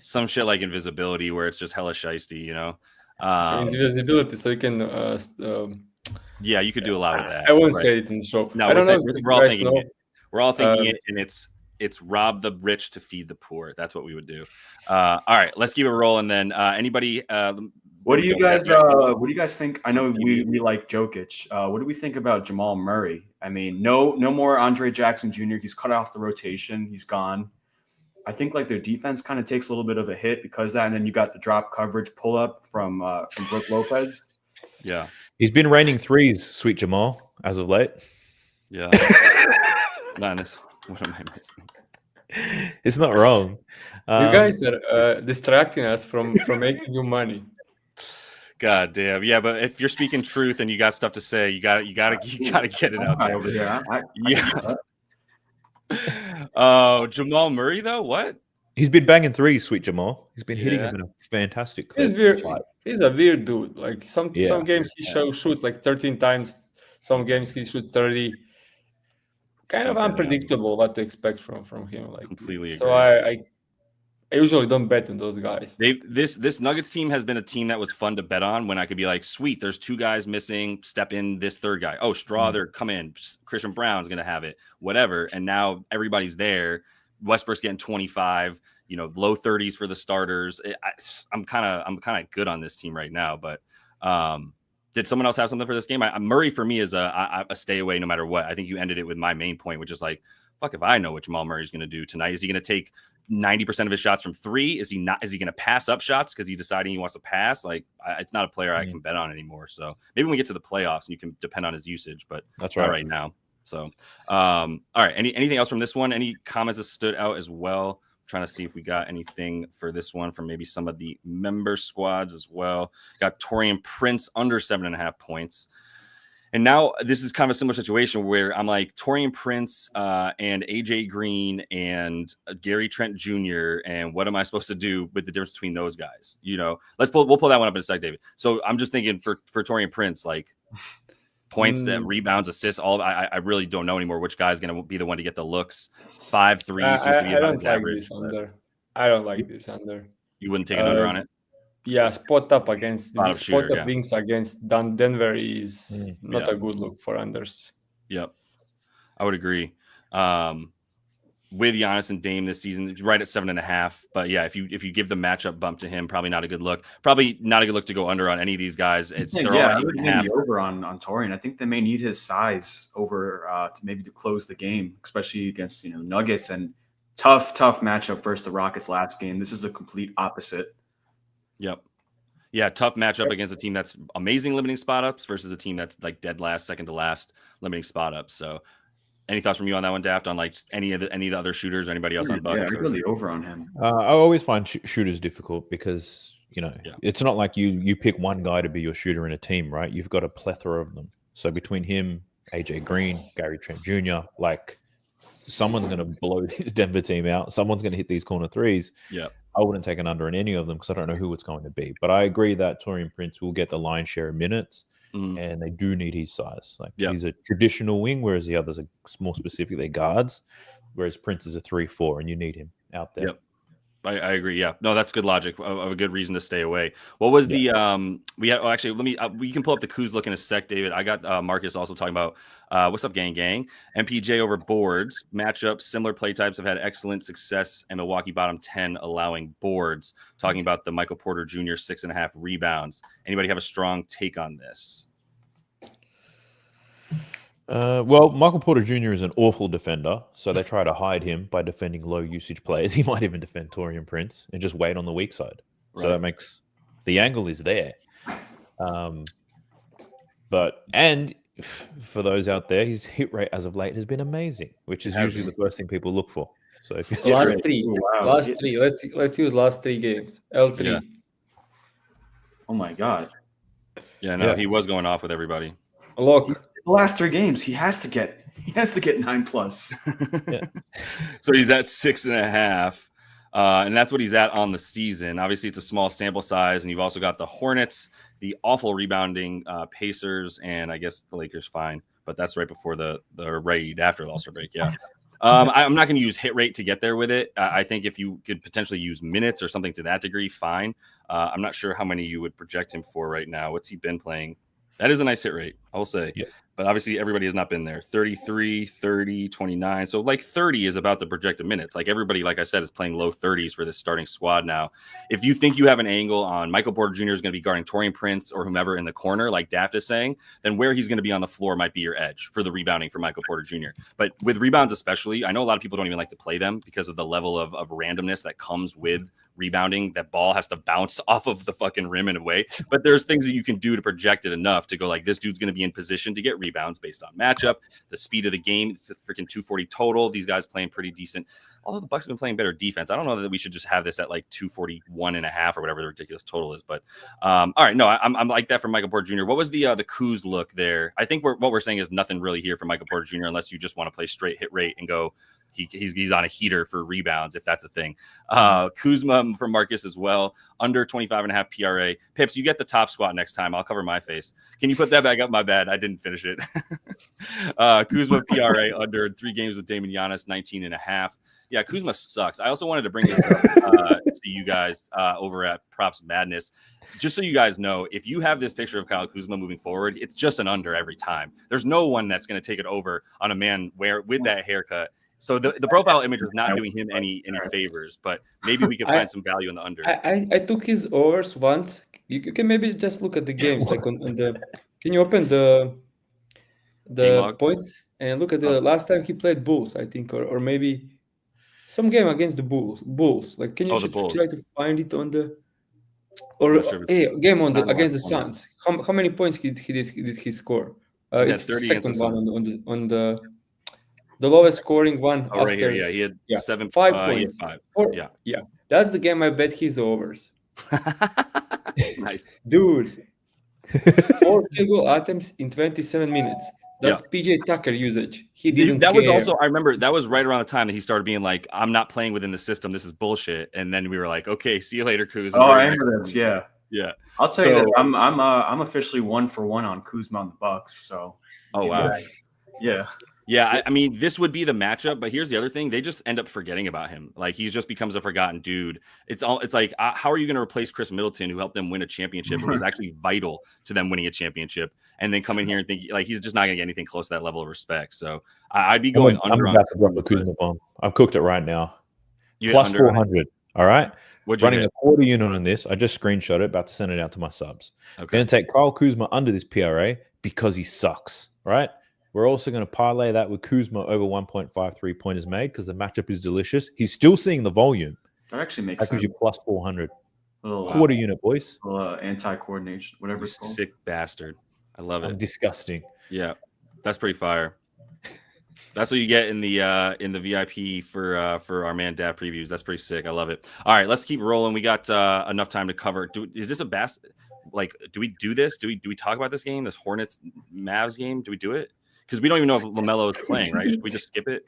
some shit like invisibility where it's just hella shiesty, you know. Invisibility, so you can. Yeah, you could do a lot with that. I won't say it in the show. No, I don't know. we're all thinking it. We're all thinking it, and it's rob the rich to feed the poor. That's what we would do. All right, let's keep it rolling then. Anybody? What do you guys think? I know we like Jokic. What do we think about Jamal Murray? I mean, no more Andre Jackson Jr. He's cut off the rotation. He's gone. I think like their defense kind of takes a little bit of a hit because of that, and then you got the drop coverage pull up from Brook Lopez. Yeah, he's been raining threes, sweet Jamal, as of late. Yeah, madness. What am I missing? It's not wrong. You guys are distracting us from making you money. God damn, yeah. But if you're speaking truth and you got stuff to say, you gotta get it out there. Over here. Yeah. Jamal Murray though, what? He's been banging threes, sweet Jamal. He's been hitting them in a fantastic clip. He's a weird dude. Like some games he shoots like 13 times. Some games he shoots 30. Kind of unpredictable what to expect from him. Like completely agree. So I usually don't bet on those guys. This Nuggets team has been a team that was fun to bet on when I could be like, sweet, there's 2 guys missing, step in this third guy. Oh, Strawther, come in. Christian Brown's going to have it, whatever. And now everybody's there. Westbrook's getting 25, low 30s for the starters. I'm kind of good on this team right now, but did someone else have something for this game? Murray for me is a stay away no matter what. I think you ended it with my main point, which is like, fuck if I know what Jamal Murray's going to do tonight. Is he going to take 90% of his shots from 3? Is he not? Is he going to pass up shots because he's deciding he wants to pass? Like, it's not a player I can bet on anymore. So maybe when we get to the playoffs, and you can depend on his usage, but that's right now. So, all right. Anything else from this one? Any comments that stood out as well? I'm trying to see if we got anything for this one from maybe some of the member squads as well. Got Taurean Prince under 7.5 points. And now this is kind of a similar situation where I'm like Taurean Prince and AJ Green and Gary Trent Jr. And what am I supposed to do with the difference between those guys? We'll pull that one up in a sec, David. So I'm just thinking for Taurean Prince, like points, that rebounds, assists, all. I really don't know anymore which guy is going to be the one to get the looks. 5 threes seems to be about his average. I don't like this under. You wouldn't take an under on it? Yeah, spot up wings against Denver is not a good look for unders. Yep, I would agree. With Giannis and Dame this season, right at 7.5. But yeah, if you give the matchup bump to him, probably not a good look. Probably not a good look to go under on any of these guys. I would maybe over on Taurean. I think they may need his size over to close the game, especially against Nuggets and tough matchup versus the Rockets last game. This is a complete opposite. Yep. Yeah, tough matchup against a team that's amazing limiting spot ups versus a team that's like dead last, second to last limiting spot ups. So, any thoughts from you on that one, Daft? On like any of the other shooters or anybody else on Bucks? Yeah, I really over on him. I always find shooters difficult because it's not like you pick one guy to be your shooter in a team, right? You've got a plethora of them. So between him, AJ Green, Gary Trent Jr., like someone's going to blow this Denver team out. Someone's going to hit these corner threes. Yeah. I wouldn't take an under in any of them because I don't know who it's going to be. But I agree that Taurean Prince will get the lion's share of minutes, and they do need his size. Like he's a traditional wing, whereas the others are more specifically guards, whereas Prince is a 3-4, and you need him out there. Yep. I agree. Yeah, no, that's good logic of a good reason to stay away. What was the we had? Actually, let me. We can pull up the Kuz look in a sec, David. I got Marcus also talking about what's up, gang. MPJ over boards matchups. Similar play types have had excellent success, and Milwaukee bottom 10 allowing boards. Talking about the Michael Porter Jr. 6.5 rebounds. Anybody have a strong take on this? Well, Michael Porter Jr. is an awful defender, so they try to hide him by defending low usage players. He might even defend Taurean Prince and just wait on the weak side. Right. So that makes the angle is there. And for those out there, his hit rate as of late has been amazing, which is usually the first thing people look for. So if it's last three, let's use last 3 games. L3. Yeah. Oh my God. Yeah, no, he was going off with everybody. Look. The last 3 games, he has to get 9+. Yeah. So he's at 6.5, and that's what he's at on the season. Obviously, it's a small sample size, and you've also got the Hornets, the awful rebounding Pacers, and I guess the Lakers fine, but that's right before the right after the All-Star break. Yeah. I'm not going to use hit rate to get there with it. I think if you could potentially use minutes or something to that degree, fine. I'm not sure how many you would project him for right now. What's he been playing? That is a nice hit rate, I will say. Yeah. But obviously, everybody has not been there. 33, 30, 29. So, like, 30 is about the projected minutes. Like, everybody, like I said, is playing low 30s for this starting squad now. If you think you have an angle on Michael Porter Jr. is going to be guarding Torian Prince or whomever in the corner, like Daft is saying, then where he's going to be on the floor might be your edge for the rebounding for Michael Porter Jr. But with rebounds especially, I know a lot of people don't even like to play them because of the level of randomness that comes with rebounding. That ball has to bounce off of the fucking rim in a way. But there's things that you can do to project it enough to go like, this dude's going to be in position to get rebounds based on matchup, the speed of the game. It's a freaking 240 total. These guys playing pretty decent. Although the Bucks have been playing better defense. I don't know that we should just have this at like 241.5 or whatever the ridiculous total is. But all right, no, I'm like that for Michael Porter Jr. What was the Kuz look there? I think what we're saying is nothing really here for Michael Porter Jr. unless you just want to play straight hit rate and go he's on a heater for rebounds if that's a thing. Kuzma from Marcus as well, under 25.5 PRA. Pips, you get the top squat next time. I'll cover my face. Can you put that back up? My bad, I didn't finish it. Kuzma PRA under 3 games with Damon Giannis, 19.5. Yeah, Kuzma sucks. I also wanted to bring this up to you guys over at Props Madness. Just so you guys know, if you have this picture of Kyle Kuzma moving forward, it's just an under every time. There's no one that's going to take it over on a man with that haircut. So the profile image is not doing him any favors, but maybe we can find some value in the under. I took his overs once. You can maybe just look at the games, like on the. Can you open the points and look at the last time he played Bulls? I think, or maybe some game against the Bulls. Like, can you try to find it on the game on the against the Suns? How many points did he score? It's the second one on the lowest scoring one. Right here, yeah, he had 5 points. 5. Yeah, that's the game. I bet he's overs. Nice, dude. 4 field goal attempts in 27 minutes. That's PJ Tucker usage. He didn't. That was also, I remember that was right around the time that he started being like, "I'm not playing within the system. This is bullshit." And then we were like, "Okay, see you later, Kuz." Oh, I remember this. Yeah. I'll tell you that I'm officially 1 for 1 on Kuzma on the Bucks. So. Oh wow. Yeah. I mean, this would be the matchup, but here's the other thing. They just end up forgetting about him. Like, he just becomes a forgotten dude. It's like, how are you going to replace Chris Middleton, who helped them win a championship and was actually vital to them winning a championship, and then come in here and think, like, he's just not going to get anything close to that level of respect. So I'd be going under. I'm about to drop the Kuzma bomb. I've cooked it right now. Plus 400. All right. Running a quarter unit on this. I just screenshot it, about to send it out to my subs. Okay. Going to take Kyle Kuzma under this PRA because he sucks. Right. We're also going to parlay that with Kuzma over 1.53 pointers made because the matchup is delicious. He's still seeing the volume. That actually makes sense. That gives you plus 400. Quarter unit, boys. Anti-coordination, whatever it's called. Sick bastard. I love it. Disgusting. Yeah, that's pretty fire. That's what you get in the VIP for our man Dav previews. That's pretty sick. I love it. All right, let's keep rolling. We got enough time to cover. Is this a like, do we do this? Do we talk about this game? This Hornets Mavs game? Do we do it? Because we don't even know if LaMelo is playing, right? Should we just skip it?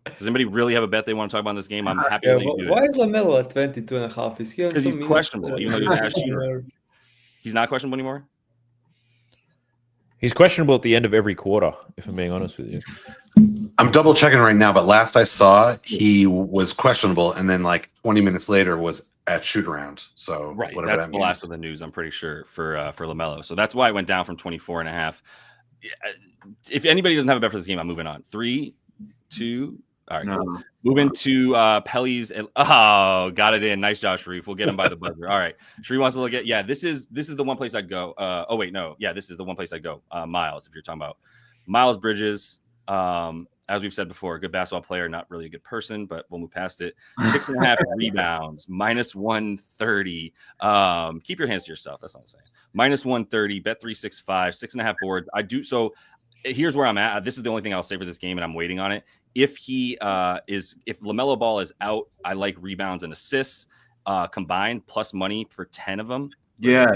Does anybody really have a bet they want to talk about in this game? I'm happy to do it. Why is LaMelo at 22.5? Is he because he's questionable, even though he's a shooter. He's not questionable anymore? He's questionable at the end of every quarter, if I'm being honest with you. I'm double checking right now, but last I saw, he was questionable, and then like 20 minutes later was at shoot around. So right, that's the last of the news, I'm pretty sure, for LaMelo. So that's why it went down from 24.5. If anybody doesn't have a bet for this game, I'm moving on. 3, 2. All right, cool. Moving to Pelly's. Oh, got it in. Nice job, Sharif. We'll get him by the buzzer. All right, Sharif wants to look at. Yeah, this is the one place I'd go. Oh wait, no. Yeah, this is the one place I'd go. Miles, if you're talking about Miles Bridges. As we've said before, a good basketball player, not really a good person, but we'll move past it. 6.5 rebounds, minus 130. Keep your hands to yourself. That's all I'm saying. Minus 130, bet 365, 6.5 boards. I do. So here's where I'm at. This is the only thing I'll say for this game, and I'm waiting on it. If if LaMelo Ball is out, I like rebounds and assists combined plus money for 10 of them. Yeah.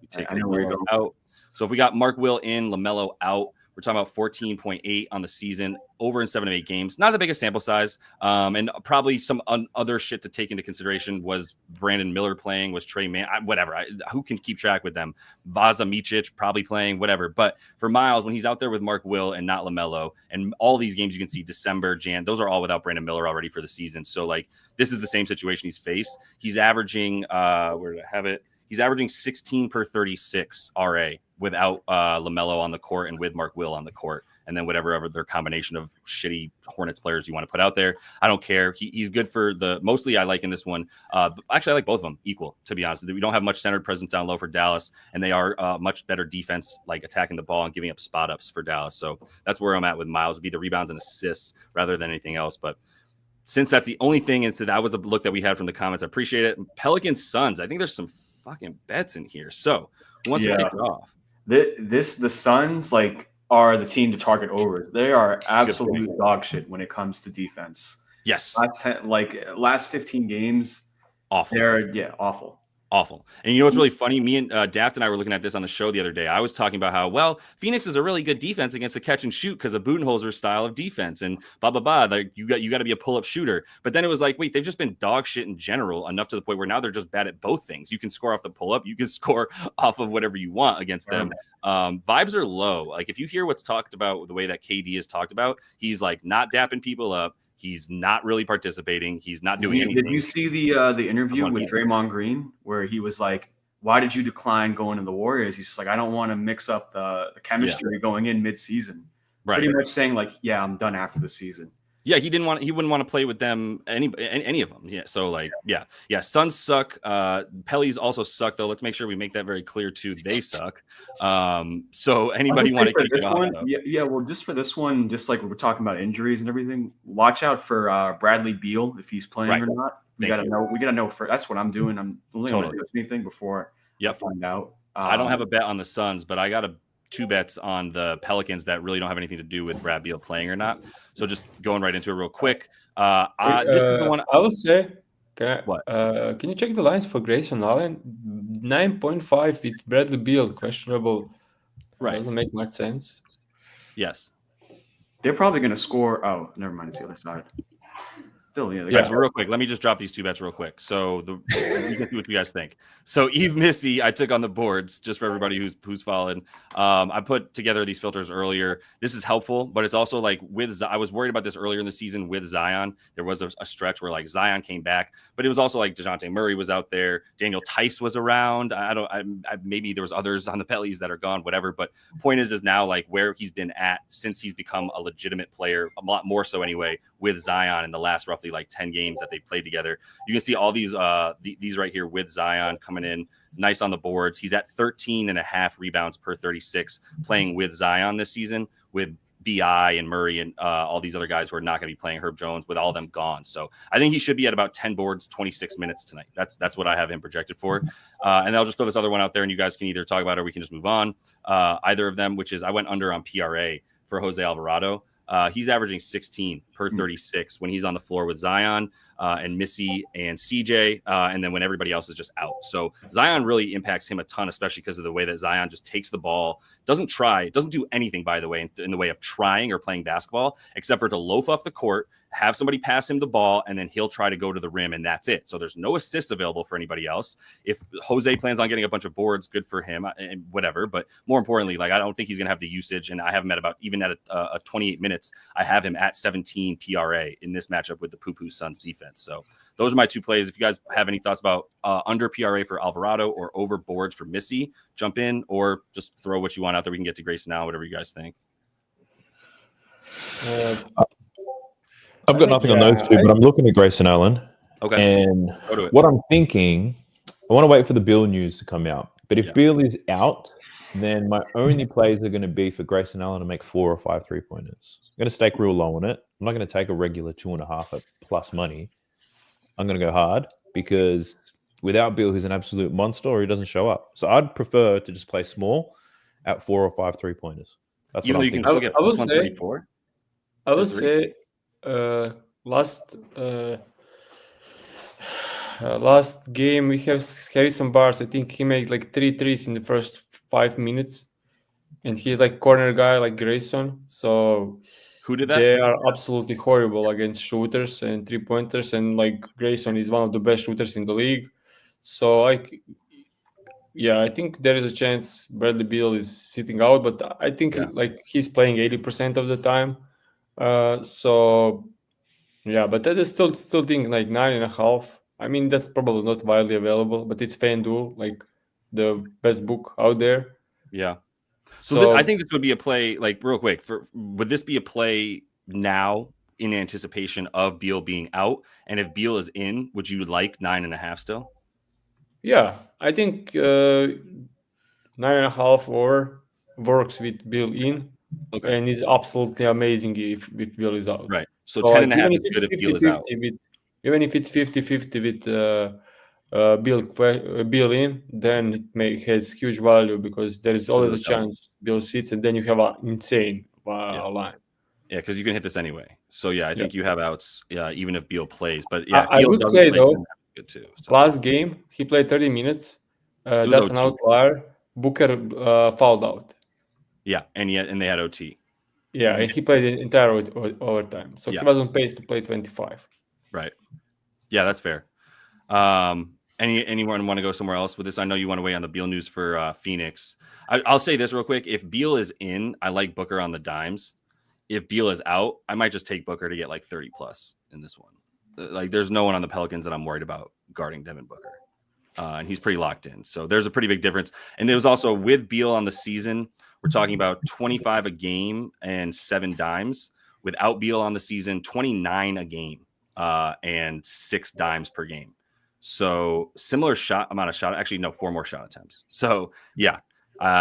We take LaMelo out. So if we got Mark Will in, LaMelo out, We're talking about 14.8 on the season, over in 7 of 8 games. Not the biggest sample size. And probably some other shit to take into consideration was Brandon Miller playing, was Trey Mann, whatever. Who can keep track with them? Vaza Micic probably playing, whatever. But for Miles, when he's out there with Mark Will and not LaMelo, and all these games you can see December, Jan, those are all without Brandon Miller already for the season. So like this is the same situation he's faced. He's averaging where did I have it? He's averaging 16 per 36 RA without LaMelo on the court and with Mark Will on the court. And then whatever other combination of shitty Hornets players you want to put out there. I don't care. He's good for mostly I like in this one. Actually, I like both of them equal, to be honest. We don't have much centered presence down low for Dallas, and they are much better defense, like attacking the ball and giving up spot ups for Dallas. So that's where I'm at with Miles, would be the rebounds and assists rather than anything else. But since that's the only thing, and so that was a look that we had from the comments, I appreciate it. Pelicans Suns, I think there's some fucking bets in here. So who wants to kick it off? The Suns are the team to target over. They are absolute dog shit when it comes to defense. Yes. Last 15 games, awful. They're awful. Awful. And you know what's really funny? Me and Daft and I were looking at this on the show the other day. I was talking about how, well, Phoenix is a really good defense against the catch and shoot because of Budenholzer's style of defense and blah, blah, blah. Like you got to be a pull-up shooter. But then it was like, wait, they've just been dog shit in general enough to the point where now they're just bad at both things. You can score off the pull-up. You can score off of whatever you want against them. Vibes are low. Like if you hear what's talked about, the way that KD is talked about, he's like not dapping people up. He's not really participating. He's not doing anything. Did you see the interview with Draymond Green where he was like, why did you decline going to the Warriors? He's just like, I don't want to mix up the chemistry going in mid-season. Right. Pretty much saying like, yeah, I'm done after the season. Yeah, he wouldn't want to play with them, any of them. Yeah, so like, yeah. Suns suck. Pellies also suck, though. Let's make sure we make that very clear too. They suck. So anybody want to kick it off? Yeah. Well, just for this one, just like we're talking about injuries and everything, watch out for Bradley Beal if he's playing or not. We gotta know. That's what I'm doing. I'm only going to do anything before I find out. I don't have a bet on the Suns, but I got two bets on the Pelicans that really don't have anything to do with Brad Beal playing or not. So just going right into it real quick. This is the one I would say. Can you check the lines for Grayson Allen? 9.5 with Bradley Beal questionable. Right, doesn't make much sense. Yes, they're probably going to score. Oh, never mind. It's the other side. Still, So real quick, let me just drop these two bets real quick. So you can see what you guys think. So Eve Missy, I took on the boards just for everybody who's followed. I put together these filters earlier. This is helpful, but it's also like I was worried about this earlier in the season with Zion. There was a stretch where like Zion came back, but it was also like DeJounte Murray was out there. Daniel Tice was around. Maybe there was others on the Pellies that are gone, whatever. But point is now like where he's been at since he's become a legitimate player, a lot more so anyway, with Zion in the last roughly like 10 games that they played together. You can see all these right here with Zion coming in nice on the boards. He's at 13.5 rebounds per 36 playing with Zion this season, with BI and Murray and all these other guys who are not going to be playing, Herb Jones, with all of them gone. So I think he should be at about 10 boards, 26 minutes tonight. That's what I have him projected for. And I'll just throw this other one out there and you guys can either talk about it or we can just move on. Either of them, which is I went under on PRA for Jose Alvarado. He's averaging 16 per 36 when he's on the floor with Zion and Missy and CJ, and then when everybody else is just out. So Zion really impacts him a ton, especially because of the way that Zion just takes the ball, doesn't do anything, by the way, in the way of trying or playing basketball, except for to loaf off the court, have somebody pass him the ball, and then he'll try to go to the rim, and that's it. So there's no assists available for anybody else. If Jose plans on getting a bunch of boards, good for him, and whatever. But more importantly, like I don't think he's going to have the usage, and I have him at about, even at a 28 minutes, I have him at 17 PRA in this matchup with the Poo-Poo Suns defense. So those are my two plays. If you guys have any thoughts about under PRA for Alvarado or over boards for Missy, jump in, or just throw what you want out there. We can get to Grayson now, whatever you guys think. I've got nothing on those two, but I'm looking at Grayson Allen. Okay. And what I'm thinking, I want to wait for the Bill news to come out. But if Bill is out, then my only plays are going to be for Grayson Allen to make 4 or 5 3-pointers. I'm going to stake real low on it. I'm not going to take a regular 2.5 at plus money. I'm going to go hard because without Bill, who's an absolute monster, or he doesn't show up. So I'd prefer to just play small at 4 or 5 3-pointers. That's what I'm thinking. I would say last game we have Harrison Barnes. I think he made like 3 threes in the first 5 minutes. and he's like corner guy like Grayson. So Who did that? they are absolutely horrible against shooters and 3-pointers, and like Grayson is one of the best shooters in the league. So like, yeah, I think there is a chance Bradley Beal is sitting out, but I think like he's playing 80% of the time. So yeah, but that is still think like 9.5. I mean, that's probably not widely available, but it's FanDuel, like the best book out there. Yeah. So this, I think this would be a play, like real quick. Would this be a play now in anticipation of Beal being out? And if Beal is in, would you like 9.5 still? Yeah, I think 9.5 or works with Beal in, and is absolutely amazing if Beal is out. Right. So 10.5 is good if Beal is out. Even if it's 50-50 with Beal in, then it has huge value because there is always a chance Beal sits, and then you have an insane line. Yeah, because you can hit this anyway. So yeah, I think you have outs. Yeah, even if Beal plays, but yeah, I would say though, good too. So. Last game he played 30 minutes. That's OT. An outlier. Booker fouled out. Yeah, and they had OT. Yeah, and he played the entire overtime, so he was on pace to play 25. Right. Yeah, that's fair. Anyone want to go somewhere else with this? I know you want to weigh on the Beal news for Phoenix. I'll say this real quick. If Beal is in, I like Booker on the dimes. If Beal is out, I might just take Booker to get like 30 plus in this one. Like, there's no one on the Pelicans that I'm worried about guarding Devin Booker. And he's pretty locked in. So there's a pretty big difference. And it was also with Beal on the season, we're talking about 25 a game and 7 dimes. Without Beal on the season, 29 a game and 6 dimes per game. So similar amount of shot. Actually, no, 4 more shot attempts. So yeah,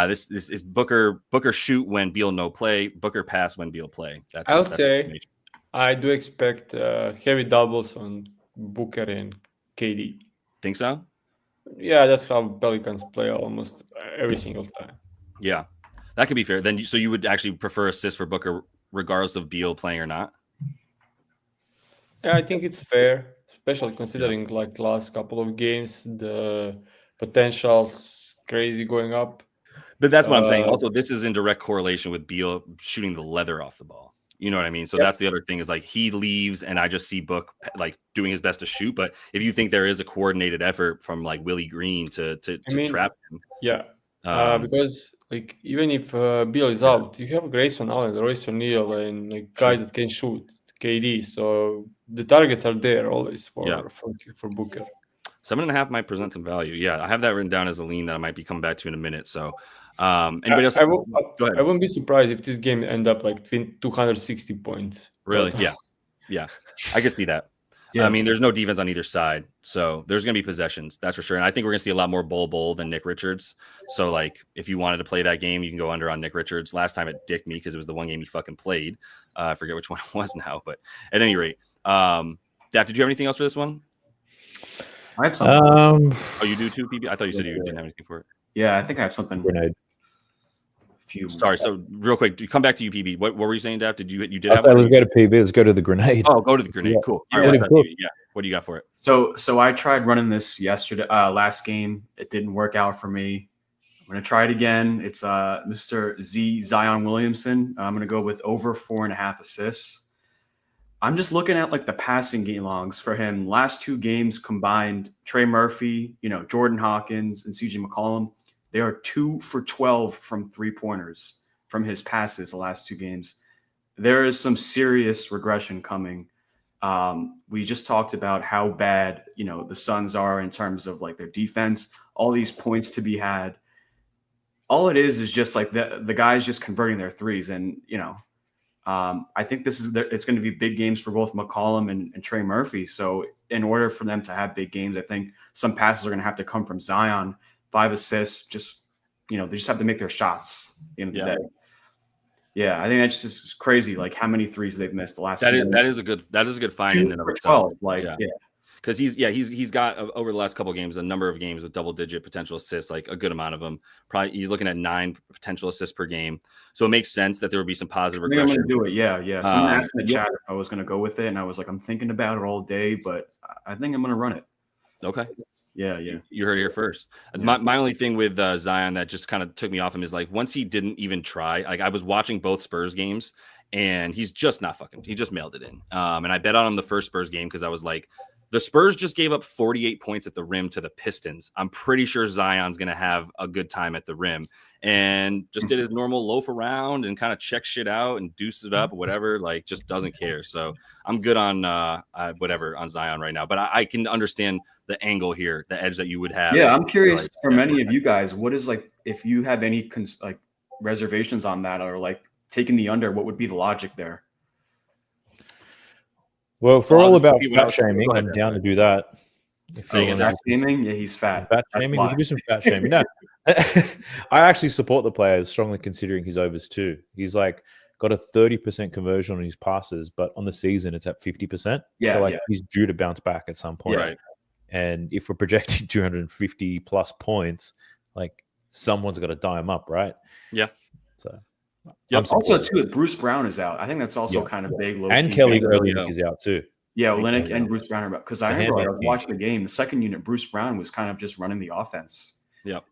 this is Booker shoot when Beal no play. Booker pass when Beal play. I would say I do expect heavy doubles on Booker and KD. Think so? Yeah, that's how Pelicans play almost every single time. Yeah, that could be fair. Then, so you would actually prefer assists for Booker regardless of Beal playing or not? Yeah, I think it's fair, especially considering like last couple of games, the potential's crazy going up. But that's what I'm saying. Also, this is in direct correlation with Beal shooting the leather off the ball. You know what I mean? So that's the other thing is like he leaves and I just see Book like doing his best to shoot. But if you think there is a coordinated effort from like Willie Green to trap him. Yeah. Because like even if Beal is out, you have Grayson Allen, Royce O'Neal, and like guys that can shoot, KD. So the targets are there always for Booker. 7.5 might present some value. Yeah, I have that written down as a lean that I might be coming back to in a minute. So anybody else? Go ahead. I wouldn't be surprised if this game end up like 260 points. Really? Yeah. I could see that. Yeah. I mean, there's no defense on either side, so there's going to be possessions, that's for sure. And I think we're going to see a lot more bull than Nick Richards. So, like, if you wanted to play that game, you can go under on Nick Richards. Last time it dicked me because it was the one game he fucking played. I forget which one it was now, but at any rate, Dap, did you have anything else for this one? I have something. Oh, you do too, PB? I thought you said you didn't have anything for it. Yeah, I think I have something. Grenade. Sorry, so real quick, come back to you, PB. What were you saying, Dap? Did you have? Let's go to PB. Let's go to the grenade. Oh, go to the grenade. Yeah. Cool. All right, what do you got for it? So I tried running this yesterday, last game. It didn't work out for me. I'm gonna try it again. It's Mr. Zion Williamson. I'm gonna go with over 4.5 assists. I'm just looking at like the passing game logs for him. Last 2 games combined, Trey Murphy, Jordan Hawkins, and CJ McCollum. They are 2 for 12 from 3-pointers from his passes the last 2 games. There is some serious regression coming. We just talked about how bad, the Suns are in terms of like their defense, all these points to be had. All it is just like the guys just converting their threes. And, I think it's going to be big games for both McCollum and Trey Murphy. So in order for them to have big games, I think some passes are going to have to come from Zion. 5 assists, they just have to make their shots at the end of the day. Yeah, I think that's just crazy. Like how many threes they've missed the last. That is a good find in and of itself. 12, because he's got over the last couple of games a number of games with double-digit potential assists, like a good amount of them. Probably he's looking at 9 potential assists per game, so it makes sense that there would be some positive regression. I'm going to do it. Yeah. Someone asked in the chat if I was going to go with it, and I was like, I'm thinking about it all day, but I think I'm going to run it. Okay. Yeah, yeah. You heard it here first. Yeah. My only thing with Zion that just kind of took me off him is like once he didn't even try. Like I was watching both Spurs games, and he's just not fucking. He just mailed it in. And I bet on him the first Spurs game because I was like, the Spurs just gave up 48 points at the rim to the Pistons. I'm pretty sure Zion's going to have a good time at the rim, and just did his normal loaf around and kind of check shit out and deuce it up, whatever. Like just doesn't care. So I'm good on whatever on Zion right now. But I can understand the angle here, the edge that you would have. Yeah, I'm curious for many of you guys, what is like if you have any like reservations on that or like taking the under, what would be the logic there? Well, for all about fat shaming, I'm down to do that. Fat shaming? Yeah, he's fat. Fat shaming? We can do some fat shaming. No, I actually support the player strongly considering his overs too. He's like got a 30% conversion on his passes, but on the season it's at 50%. Yeah, so like he's due to bounce back at some point. Right. And if we're projecting 250 plus points, like someone's got to die him up, right? Yeah. So. Yep. Also, too, Bruce Brown is out. I think that's also kind of big. And Kelly Olynyk is out too. Yeah, Olynyk and Bruce Brown are out. Because I remember I was watching the game. The second unit, Bruce Brown was kind of just running the offense. Yep.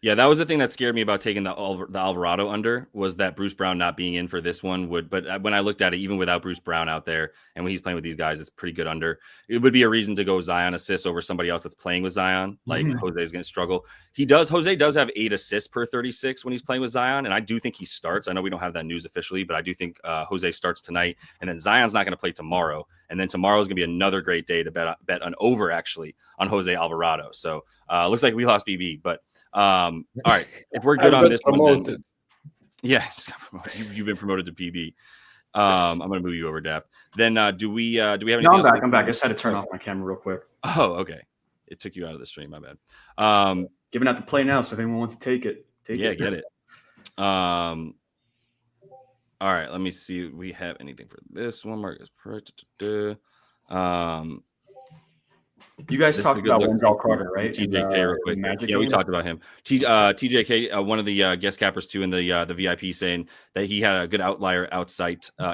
Yeah, that was the thing that scared me about taking the Alvarado under was that Bruce Brown not being in for this one would. But when I looked at it, even without Bruce Brown out there, and when he's playing with these guys, it's pretty good under. It would be a reason to go Zion assists over somebody else that's playing with Zion. Like Jose's going to struggle. Jose does have 8 assists per 36 when he's playing with Zion, and I do think he starts. I know we don't have that news officially, but I do think Jose starts tonight, and then Zion's not going to play tomorrow, and then tomorrow is going to be another great day to bet an over actually on Jose Alvarado. So looks like we lost BB, but. All right, if we're good on this one, then, yeah, you've been promoted to PB. I'm gonna move you over, Daft. Then do we have anything? No, I'm back. I just had to turn off my camera real quick. Oh, okay. It took you out of the stream. My bad. Giving out the play now, so if anyone wants to take it, get it. All right, let me see if we have anything for this one. Marcus. You guys talked about Wendell Carter, right? TJK, real quick. Yeah, we talked about him. TJK, one of the guest cappers too in the VIP, saying that he had a good outlier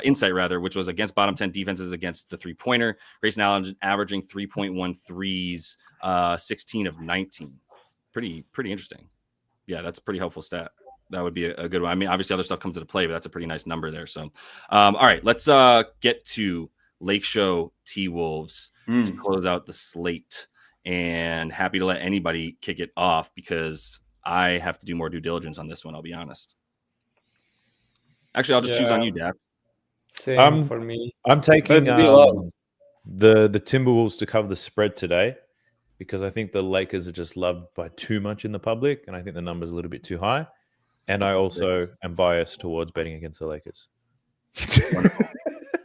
insight rather, which was against bottom 10 defenses against the 3-pointer. Grayson Allen averaging 3.1 threes, 16 of 19. Pretty interesting. Yeah, that's a pretty helpful stat. That would be a good one. I mean, obviously other stuff comes into play, but that's a pretty nice number there. So, all right, let's get to Lake Show T-Wolves to close out the slate, and happy to let anybody kick it off because I have to do more due diligence on this one. I'll be honest. Actually, I'll just choose on you, Dap. Same for me. I'm taking the Timberwolves to cover the spread today because I think the Lakers are just loved by too much in the public, and I think the number's a little bit too high. And I also am biased towards betting against the Lakers.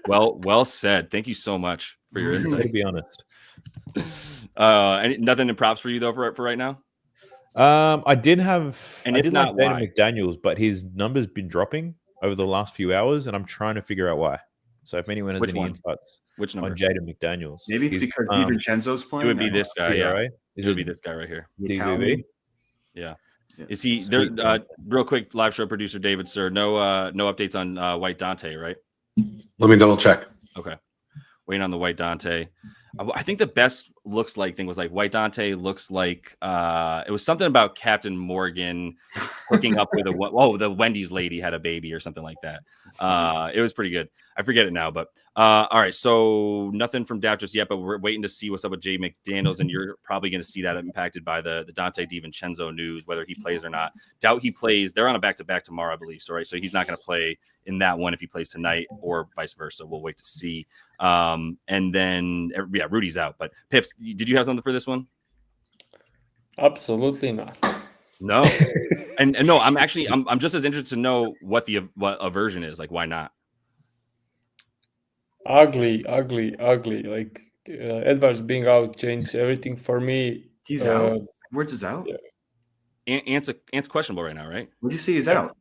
Well said. Thank you so much for your insight. To be honest. Nothing in props for you though for right now. I did like why? McDaniels, but his number's been dropping over the last few hours, and I'm trying to figure out why. So if anyone has any insights, which number? On Jaden McDaniels? Maybe it's because DiVincenzo's playing. It would be this guy. Yeah, right? It would be this guy right here. DVB. Yeah. Is he there? Real quick, live show producer David, sir. No updates on White Dante, right? Let me double check. Okay. Waiting on the White Dante. I think the best looks like thing was like White Dante looks like it was something about Captain Morgan hooking up with the Wendy's lady had a baby or something like that. It was pretty good. I forget it now, but all right. So nothing from Dow just yet, but we're waiting to see what's up with Jay McDaniels, and you're probably going to see that impacted by the Dante DiVincenzo news, whether he plays or not. Doubt he plays. They're on a back-to-back tomorrow, I believe. So right, so he's not going to play in that one if he plays tonight, or vice versa. We'll wait to see. And then Rudy's out. But Pips, did you have something for this one? Absolutely not. No, and no. I'm just as interested to know what a version is. Like, why not? Ugly. Like Edwards being out changed everything for me. He's out. Edwards is out. Yeah. Ant's questionable right now, right? What'd you see? He's out.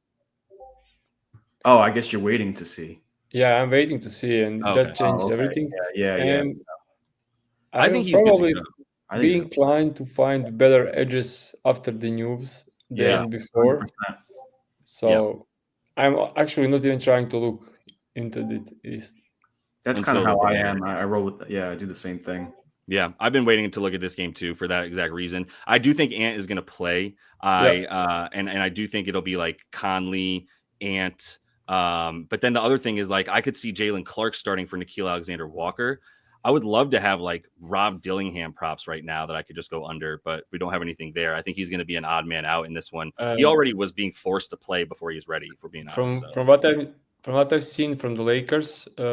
Oh, I guess you're waiting to see. Yeah, I'm waiting to see, and that changed everything. Yeah. I think he's probably good to go. Be inclined to find better edges after the news than before. 100%. So I'm actually not even trying to look into it. That's kind of how I am. I roll with I do the same thing. Yeah, I've been waiting to look at this game too for that exact reason. I do think Ant is going to play. And I do think it'll be like Conley, Ant. But then the other thing is like I could see Jalen Clark starting for Nickeil Alexander-Walker. I would love to have like Rob Dillingham props right now that I could just go under, but we don't have anything there. I think he's going to be an odd man out in this one. He already was being forced to play before he's ready, for being honest. From what I've seen from the Lakers, they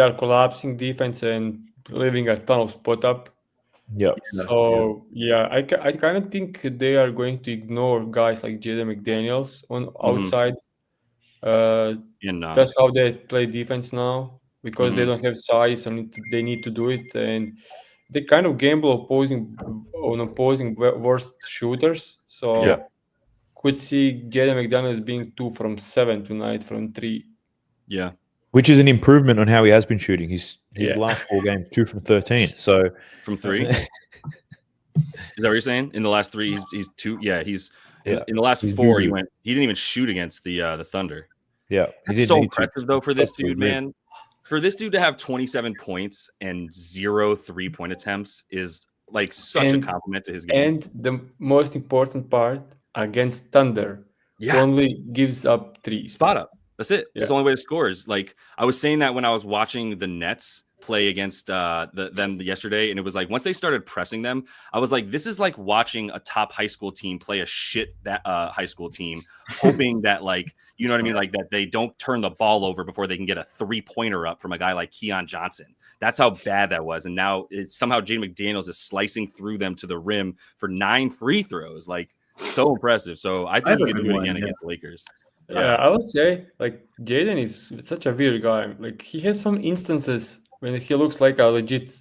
are collapsing defense and leaving a ton of spot up. Yep. So I kind of think they are going to ignore guys like Jaden McDaniels on outside. That's how they play defense now, because they don't have size and they need to do it, and they kind of gamble on opposing worst shooters. So could see Jaden McDaniels being 2 from 7 tonight from 3. Yeah. Which is an improvement on how he has been shooting. His last 4 games, 2 from 13. So from 3. Is that what you're saying? In the last 3, he's 2. Yeah, he's in the last 4. He didn't even shoot against the Thunder. Yeah, that's so impressive though for this dude, man. For this dude to have 27 points and 0 3-point attempts is like such a compliment to his game. And the most important part, against Thunder, only gives up 3 spot up. That's it. It's the only way to score. Is like I was saying that when I was watching the Nets play against them yesterday, and it was like once they started pressing them, I was like, this is like watching a top high school team play a shit high school team, hoping that like you know what I mean, like that they don't turn the ball over before they can get a 3-pointer up from a guy like Keon Johnson. That's how bad that was. And now it's somehow Jaden McDaniels is slicing through them to the rim for 9 free throws. Like so impressive. So I think he could do it again against the Lakers. Yeah, I would say like Jaden is such a weird guy. Like he has some instances when he looks like a legit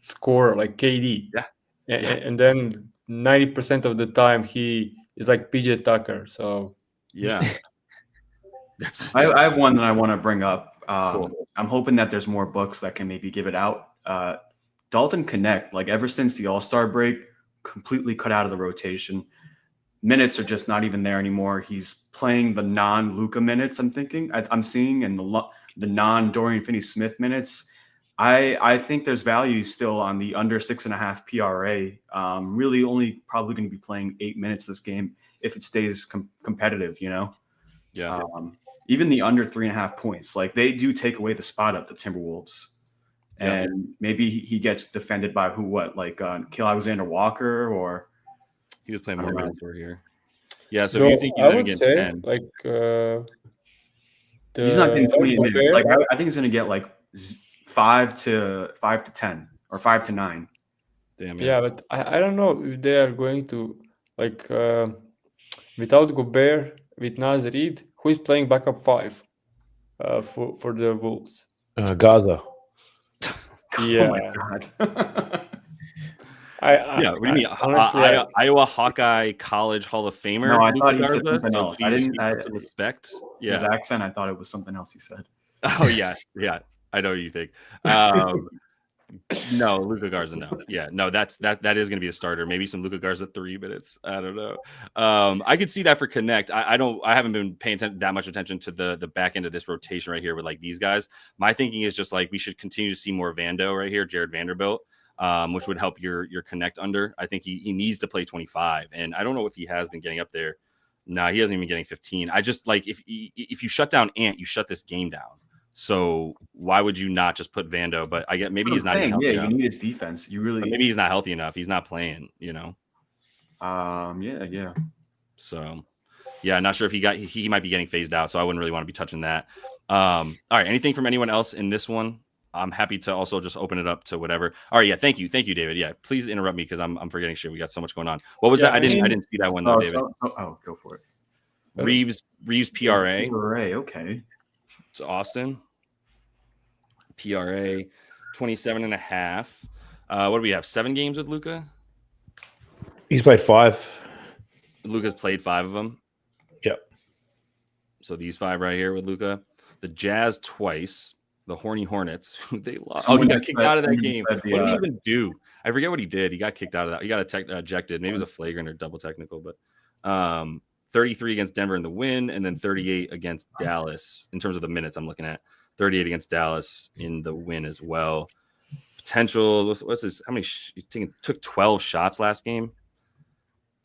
scorer, like KD. Yeah. And then 90% of the time he is like PJ Tucker. So yeah. I have one that I want to bring up. Cool. I'm hoping that there's more books that can maybe give it out. Dalton Connect, like ever since the All-Star break, completely cut out of the rotation. Minutes are just not even there anymore. He's playing the non-Luka minutes. I'm seeing, and the non-Dorian Finney-Smith minutes. I think there's value still on the under 6.5 PRA. Really, only probably going to be playing 8 minutes this game if it stays competitive. You know. Yeah. Even the under 3.5 points, like they do take away the spot up the Timberwolves, and maybe he gets defended by Nickeil Alexander-Walker or. He was playing more minutes over here. Yeah, so if you think he's going to get 10. Like, he's not getting 28 minutes. Like, I think he's going to get like 5 to 10 or 5 to 9. Damn. Yeah, but I don't know if they are going to, like, without Gobert, with Naz Reid, who is playing backup 5 for the Wolves? Gaza. Yeah. Oh my God. What do you mean? Honestly, Iowa Hawkeye College Hall of Famer? No, I thought he said something else. I didn't. Some respect. Yeah. His accent, I thought it was something else he said. Oh yeah. I know what you think. No, Luka Garza. No, that is going to be a starter. Maybe some Luka Garza 3 minutes. I don't know. I could see that for Connect. I haven't been paying that much attention to the back end of this rotation right here with like these guys. My thinking is just like we should continue to see more Vando right here, Jared Vanderbilt. Which would help your Connect under. I think he needs to play 25, and I don't know if he has been getting up there. No, he hasn't even been getting 15. I just like if you shut down Ant, you shut this game down. So why would you not just put Vando? But I get maybe he's not. Yeah, you need his defense. You really maybe he's not healthy enough. He's not playing. You know. Yeah. So, yeah, not sure if he might be getting phased out. So I wouldn't really want to be touching that. All right. Anything from anyone else in this one? I'm happy to also just open it up to whatever. All right, yeah, thank you, David. Yeah, please interrupt me because I'm forgetting shit. We got so much going on. What was that? I didn't see that one though, David. Go for it. Reeves PRA. Okay. So Austin PRA 27.5. What do we have? 7 games with Luka? He's played 5. Luka's played 5 of them. Yep. So these 5 right here with Luka. The Jazz twice. The Horny Hornets. They lost. He got kicked out of that game. What did he even do? I forget what he did. He got kicked out of that. He got ejected. Maybe it was a flagrant or double technical, but 33 against Denver in the win, and then 38 against Dallas in terms of the minutes I'm looking at. 38 against Dallas in the win as well. potential. What's his? How many? He took 12 shots last game,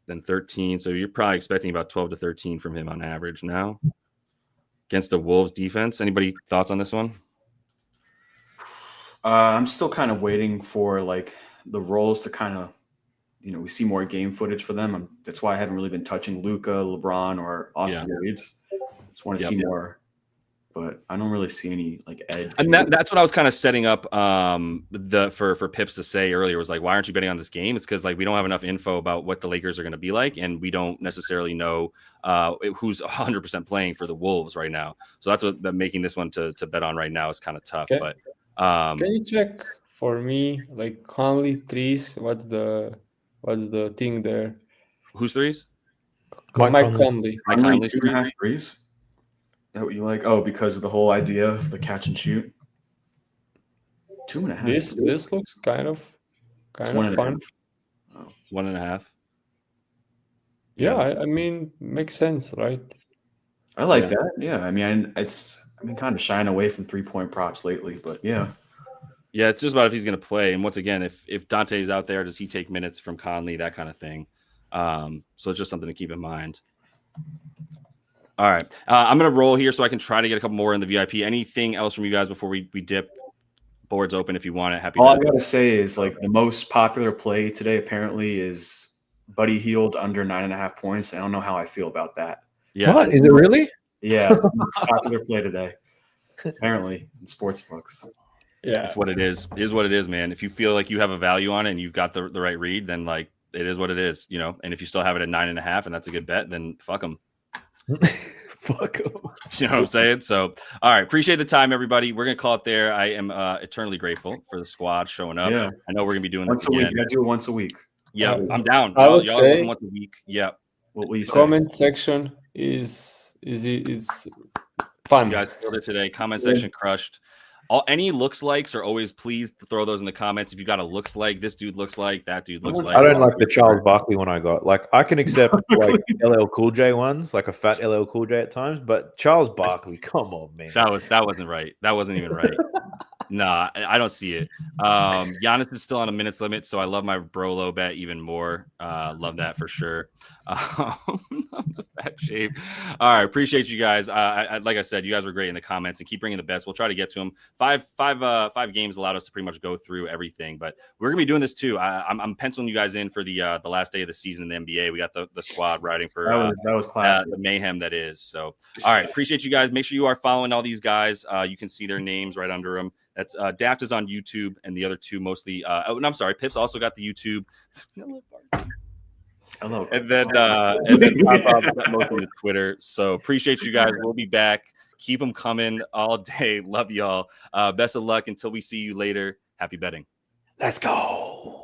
then 13. So you're probably expecting about 12 to 13 from him on average now against the Wolves defense. Anybody thoughts on this one? I'm still kind of waiting for like the roles to kind of, we see more game footage for them. That's why I haven't really been touching Luka, LeBron, or Austin Reeves. Just want to see more, but I don't really see any like edge. And that's what I was kind of setting up for Pips to say earlier was like, why aren't you betting on this game? It's because like we don't have enough info about what the Lakers are going to be like, and we don't necessarily know who's 100% playing for the Wolves right now. So that's what making this one to bet on right now is kind of tough. Okay. But can you check for me like Conley threes? What's the thing there? Who's threes? Mike Conley. Mike Conley's 2.5 threes. Is that what you like? Oh, because of the whole idea of the catch and shoot. 2.5. This looks kind of fun. Oh. 1.5. Yeah, I mean, makes sense, right? I like that. Yeah, I mean, I've been kind of shying away from 3-point props lately, but yeah. Yeah, it's just about if he's going to play. And once again, if Dante's out there, does he take minutes from Conley, that kind of thing. So it's just something to keep in mind. All right. I'm going to roll here so I can try to get a couple more in the VIP. Anything else from you guys before we dip? Boards open if you want it. All I got to say is like the most popular play today apparently is Buddy Hield under 9.5 points. I don't know how I feel about that. Yeah. What? Is it really? Yeah, it's the most popular play today, apparently, in sports books. Yeah, it's what it is. It is what it is, man. If you feel like you have a value on it and you've got the right read, then like it is what it is, And if you still have it at 9.5 and that's a good bet, then fuck them. Fuck them. You know what I'm saying? So, all right. Appreciate the time, everybody. We're gonna call it there. I am eternally grateful for the squad showing up. Yeah. I know we're gonna be doing once this a again. week. You gotta do it once a week. Yeah, I'm down. I would y'all say once a week. Yeah. What will you say? Comment section is fun. You guys killed it today. Comment section crushed. Any looks likes are always, please throw those in the comments. If you got a looks like, this dude looks like, that dude looks like. I don't like the Charles Barkley one I got. Like I can accept like LL Cool J ones, like a fat LL Cool J at times, but Charles Barkley, come on, man. That wasn't right. That wasn't even right. Nah, I don't see it. Giannis is still on a minutes limit, so I love my Brolo bet even more. Love that for sure. The fat shape. All right, appreciate you guys. Like I said, you guys were great in the comments, and keep bringing the bets. We'll try to get to them. Five games allowed us to pretty much go through everything, but we're gonna be doing this too. I'm penciling you guys in for the last day of the season in the NBA. We got the squad riding for that was classic. The mayhem that is. So, all right, appreciate you guys. Make sure you are following all these guys. You can see their names right under them. That's Daft is on YouTube, and the other two mostly. I'm sorry, Pips also got the YouTube. Hello. And then mostly Twitter. So appreciate you guys. We'll be back. Keep them coming all day. Love y'all. Best of luck until we see you later. Happy betting. Let's go.